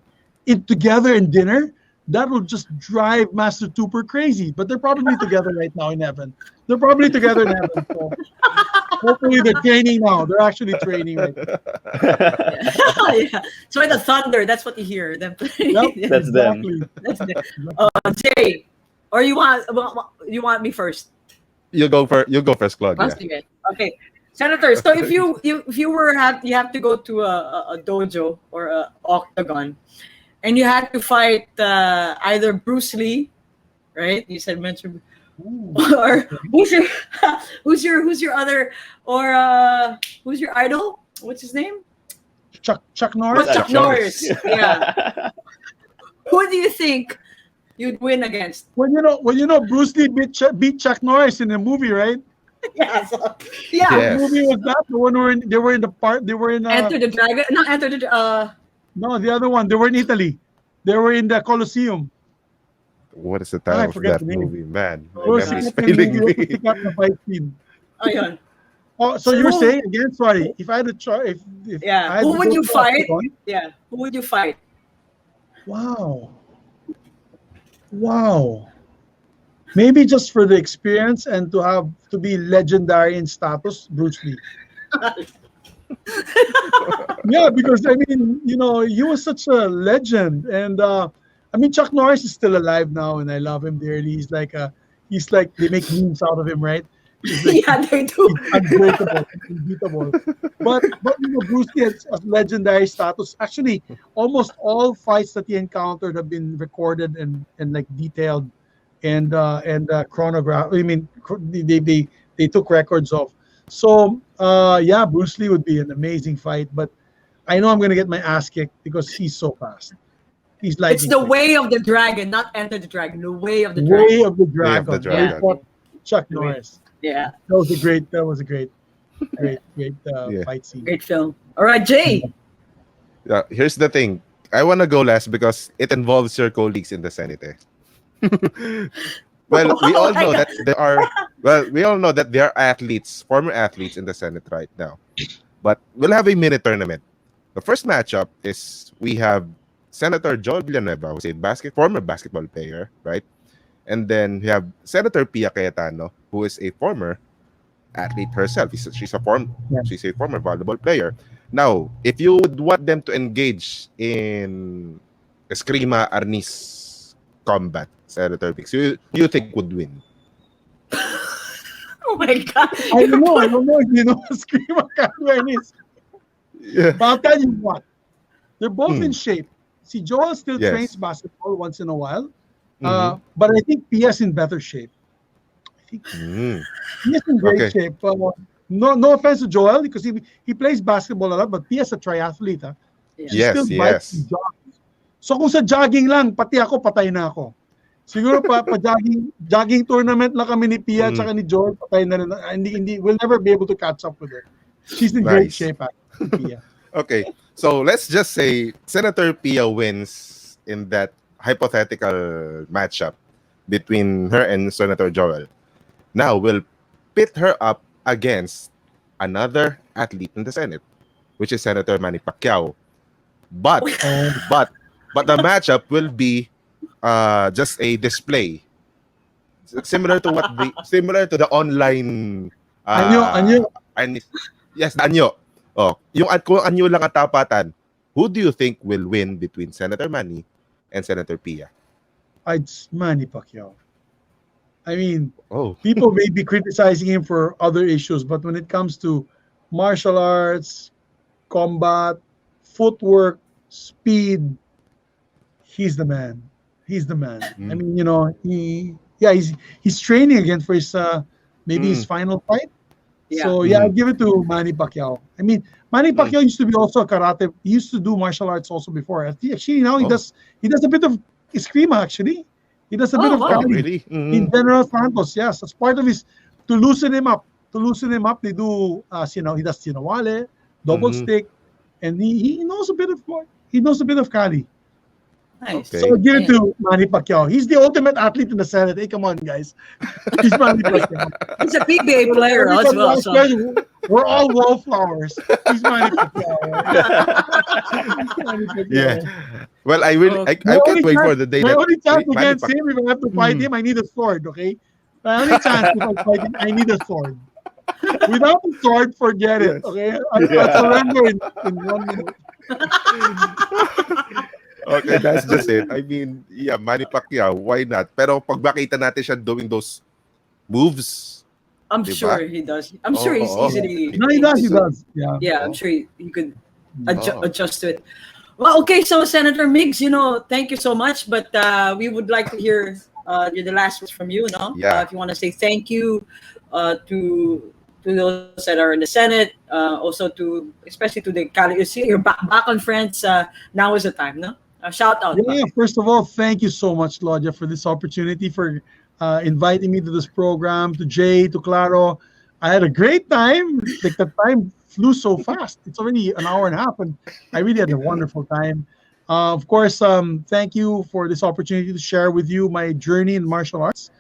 together in dinner, that will just drive Master Tuper crazy. But they're probably together right now in heaven. They're probably together in heaven. So hopefully they're training now. They're actually training right now. Yeah. So the thunder, that's what you hear. Them. Yep, That's them. That's Jay, or you want me first? You go first, Claudia. Okay. Okay. Senator, so if you have to go to a dojo or a octagon, and you had to fight either Bruce Lee, right? You said mention, or who's your other, or who's your idol? What's his name? Chuck Norris. Chuck Norris. Yeah. Who do you think you'd win against? Well, Bruce Lee beat Chuck Norris in the movie, right? Yeah. So, Yeah. The movie was that the one where they were in the part. They were in Enter the Dragon. No, Enter the. no, the other one. They were in Italy. They were in the Colosseum. What is the I title of forgot that the name. movie, man? My Oh, memory is sikat na failing movie, me. sikat na fight scene. Ayun. Oh, so you were saying again? Sorry, if I had to try, if Yeah. I had Who to would go you to fight? octagon- Yeah. Who would you fight? Wow. Maybe just for the experience and to be legendary in status, Bruce Lee. Yeah, because I mean, he was such a legend, and I mean, Chuck Norris is still alive now, and I love him dearly. He's like they make memes out of him, right? He's like, Yeah, they do. he's unbreakable, unbeatable. But Bruce Lee has legendary status. Actually, almost all fights that he encountered have been recorded and like detailed and chronograph. I mean, they took records of. So yeah, Bruce Lee would be an amazing fight, but I know I'm gonna get my ass kicked because he's so fast. He's like It's the way of the dragon, not Enter the Dragon. The way of the way dragon. of the dragon. Way of the Dragon. Where he fought Chuck Norris. Yeah, That was a great Yeah. fight scene. great film. All right, Jay. Yeah, here's the thing. I want to go last because it involves your colleagues in the Senate. Well, we all know that there are athletes, former athletes in the Senate right now. But we'll have a mini tournament. The first matchup is we have Senator Joel Villanueva, who's a former basketball player, right? And then we have Senator Pia Cayetano, who is a former athlete herself. She's a former volleyball player. Now, if you would want them to engage in Eskrima Arnis combat, Senator Pix, you think would win? Oh my God. I don't know if you know Eskrima Arnis. Yeah. But I'll tell you what, they're both in shape. See, Joel still Yes. trains basketball once in a while, Mhm. but I think Pia's in better shape. Mm. Pia's in great Okay. shape. No offense to Joel because he plays basketball a lot, but Pia's a triathlete. She Yes, still yes. bikes and jogs. So kung sa jogging lang, pati ako patay na ako. Siguro pa jogging tournament lang kami ni Pia tsaka ni Joel, patay na rin. Hindi, we'll never be able to catch up with her. She's in great Nice. shape, actually, Pia. Okay, so let's just say Senator Pia wins in that hypothetical matchup between her and Senator Joel. now will pit her up against another athlete in the Senate, which is Senator Manny Pacquiao. But the matchup will be just a display, similar to the online Anyo. and yes, the anyo. Oh, kung anyo lang ang tapatan, who do you think will win between Senator Manny and Senator Pia? It's Manny Pacquiao. I mean, Oh, people may be criticizing him for other issues, but when it comes to martial arts, combat, footwork, speed, he's the man. He's the man. I mean, he's training again for his maybe his final fight. Yeah. So I give it to Manny Pacquiao. I mean, Manny Pacquiao used to be also a karate. He used to do martial arts also before. Actually, now he does a bit of Eskrima. Actually, he does a bit of karate really? in General Santos. Yes, as part of his to loosen him up. They do he does sinawale, double stick, and he knows a bit of karate. Nice. Okay. So give it to Manny Pacquiao. He's the ultimate athlete in the Senate. Hey, come on, guys. He's Manny Pacquiao. He's a PBA player as well. So. We're all wallflowers. He's Manny Pacquiao. Yeah. Well, I can't wait for the day My that only chance Manny against him, if I have to fight him, I need a sword, okay? My only chance if I fight him, I need a sword. Without a sword, forget it, okay? I'll surrender in 1 minute. Okay, that's just it. I mean, yeah, Manny Pacquiao, why not? Pero pag makita natin siya doing those moves, I'm diba? sure he does. I'm sure he's easily. No, he does. Yeah. Yeah, I'm sure he could adjust to it. Well, okay, so Senator Miggs, thank you so much, but we would like to hear the last words from you, no? Yeah. If you want to say thank you to those that are in the Senate, also especially to the Cali, you see your back on friends. Now is the time, no? Shout out. Yeah, first of all, thank you so much, Claudia, for this opportunity, for inviting me to this program, to Jay, to Claro. I had a great time. Like, the time flew so fast. It's already an hour and a half, and I really had a wonderful time. Of course, thank you for this opportunity to share with you my journey in martial arts.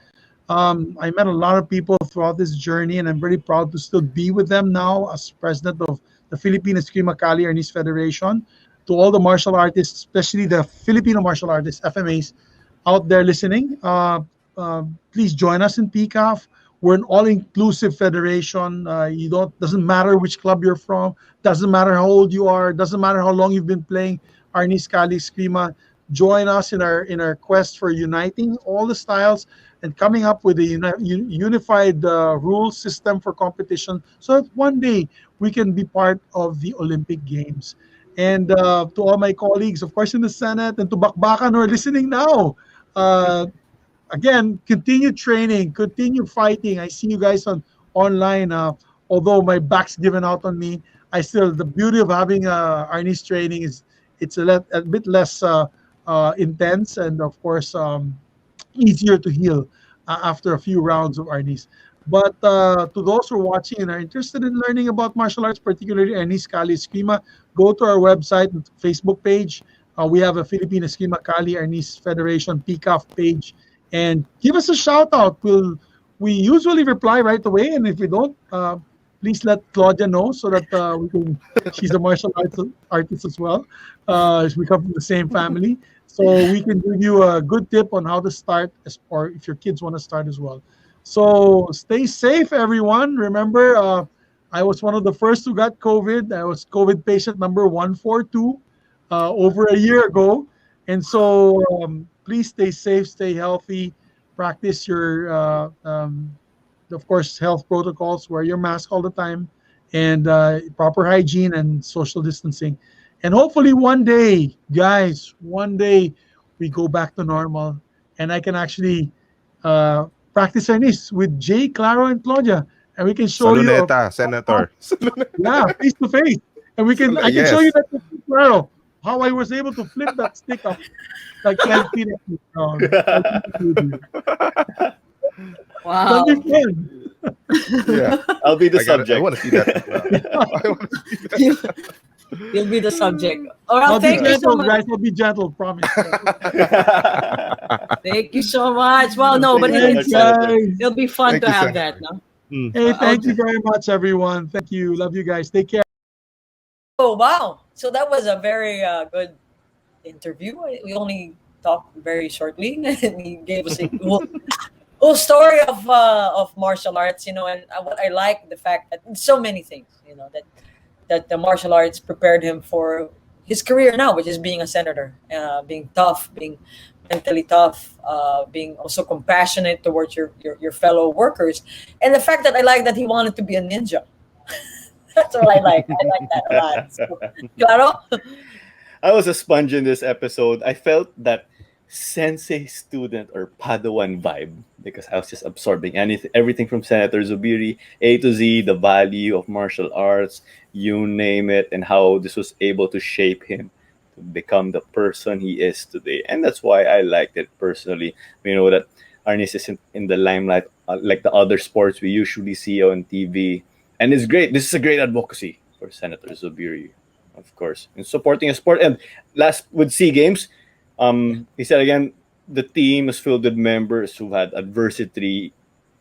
I met a lot of people throughout this journey, and I'm very proud to still be with them now as president of the Philippine Eskrima Kali Arnis Federation. To all the martial artists, especially the Filipino martial artists, FMAs, out there listening, please join us in PCAF. We're an all-inclusive federation. Doesn't matter which club you're from, doesn't matter how old you are, doesn't matter how long you've been playing Arnis Kali Eskrima. Join us in our quest for uniting all the styles and coming up with a unified rule system for competition, so that one day we can be part of the Olympic Games. And to all my colleagues, of course, in the Senate, and to Bakbakan who are listening now, again, continue training, continue fighting. I see you guys online. Although my back's given out on me, the beauty of having Arnis training is it's a bit less intense, and of course easier to heal after a few rounds of Arnis. But to those who are watching and are interested in learning about martial arts, particularly Arnis Kali Eskrima, go to our website and Facebook page. We have a Philippine Eskrima Kali Arnis Federation PCAF page, and give us a shout out. We usually reply right away, and if we don't, please let Claudia know so that she's a martial artist as well. We come from the same family, so we can give you a good tip on how to start, or if your kids want to start as well. So stay safe, everyone. Remember, I was one of the first who got COVID. I was COVID patient number 142 over a year ago. And so please stay safe, stay healthy, practice your, of course, health protocols, wear your mask all the time, and proper hygiene and social distancing. And hopefully one day, guys, we go back to normal, and I can actually practice Arnis with Jay, Claro, and Claudia, and we can show Saluneta, Senator. Yeah, face to face, and I can show you that Claro, how I was able to flip that stick up like 10 feet up the ground. Wow. Yeah, I'll be the subject. I want to see that. You'll be the subject. All right, I'll be thank you so gentle, much. guys. I'll be gentle. Promise. Thank you so much. Well, no, but Thank you so much, Thanks, Senator. guys. it'll be fun Thank to you, have Senator. that, no? Mm. Hey, thank you Okay. very much, everyone. Thank you. Love you guys. Take care. Oh, wow. So that was a very good interview. We only talked very shortly, and he gave us a whole story of martial arts. And what I like the fact that so many things. That the martial arts prepared him for his career now, which is being a senator, being tough, being mentally tough, being also compassionate towards your fellow workers, and the fact that I like that he wanted to be a ninja. That's what I like. I like that a lot. So, claro. I was a sponge in this episode. I felt that sensei student or Padawan vibe because I was just absorbing everything from Senator Zubiri, A to Z, the value of martial arts, you name it, and how this was able to shape him to become the person he is today. And that's why I liked it personally. We know that Arnis isn't in the limelight like the other sports we usually see on TV. And it's great. This is a great advocacy for Senator Zubiri, of course, in supporting a sport. And last with SEA Games, he said again, the team is filled with members who had adversity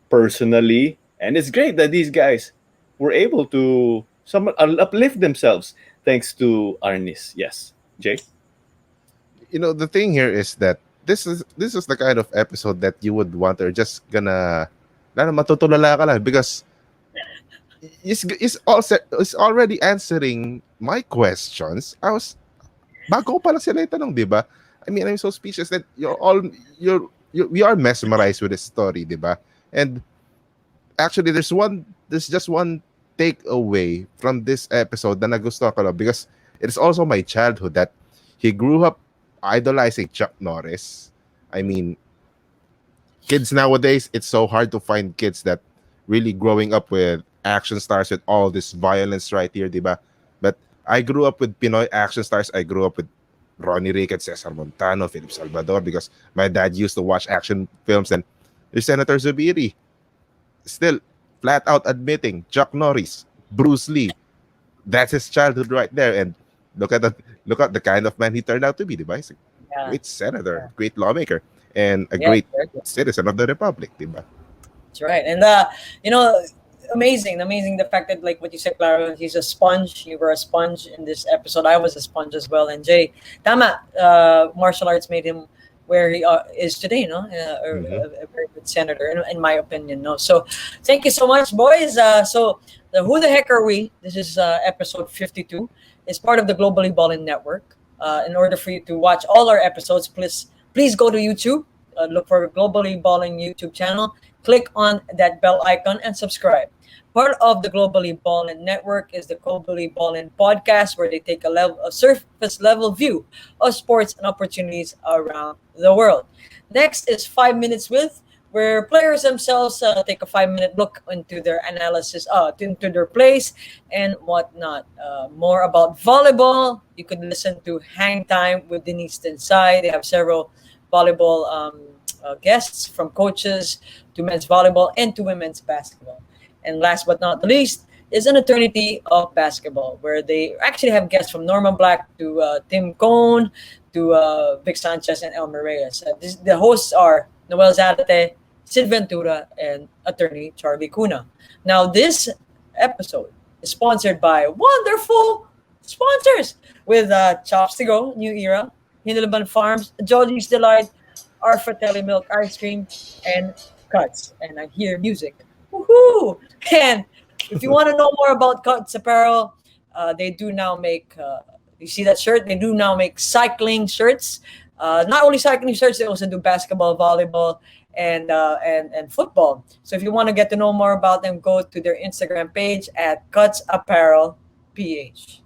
personally, and it's great that these guys were able to somewhat uplift themselves thanks to Arnis. Yes, Jay. The thing here is that this is the kind of episode that you would want or just gonna matutulala ka lang because it's already answering my questions. Bago ko pala sila itanong, di ba? I mean, I'm so speechless that we are mesmerized with this story, di ba? And actually, there's just one takeaway from this episode na nagustuhan ko lang because it's also my childhood that he grew up idolizing Chuck Norris. I mean, kids nowadays, it's so hard to find kids that really growing up with action stars with all this violence right here, diba? But I grew up with Pinoy action stars. I grew up with Ronnie Ricketts, Cesar Montano, Philip Salvador because my dad used to watch action films, and there's Senator Zubiri still flat out admitting Chuck Norris, Bruce Lee. That's his childhood right there. And look at the kind of man he turned out to be, diba? He's a Yeah. great senator, great lawmaker, and a Yeah, great very good. citizen of the republic, diba? That's right. And amazing the fact that, like what you said, Clara, he's a sponge. You were a sponge in this episode. I was a sponge as well. And Jay, tama, martial arts made him where he is today, no? A very good senator, in my opinion, no? So thank you so much, boys. So the Who the Heck Are We? This is episode 52. It's part of the Globally Ballin Network. In order for you to watch all our episodes, please go to YouTube. Look for Globally Ballin YouTube channel. Click on that bell icon and subscribe. Part of the Globally Ballin Network is the Globally Ballin podcast, where they take a surface level view of sports and opportunities around the world. Next is 5 minutes with, where players themselves take a 5 minute look into their analysis, into their plays and whatnot. More about volleyball, you could listen to Hang Time with Denise Tensai. They have several volleyball guests, from coaches to men's volleyball and to women's basketball. And last but not the least is an eternity of basketball, where they actually have guests from Norman Black to Tim Cohn to Vic Sanchez and Elmer Reyes. The hosts are Noel Zarate, Sid Ventura, and attorney Charlie Cuna. Now, this episode is sponsored by wonderful sponsors with Chops to Go, New Era, Hinalaban Farms, Jolly's Delight, our Fratelli Milk Ice Cream, and Cuts. And I hear music. Woohoo! And if you want to know more about Cuts Apparel, they do now make, you see that shirt? They do now make cycling shirts. Not only cycling shirts, they also do basketball, volleyball, and football. So if you want to get to know more about them, go to their Instagram page at Cuts Apparel PH.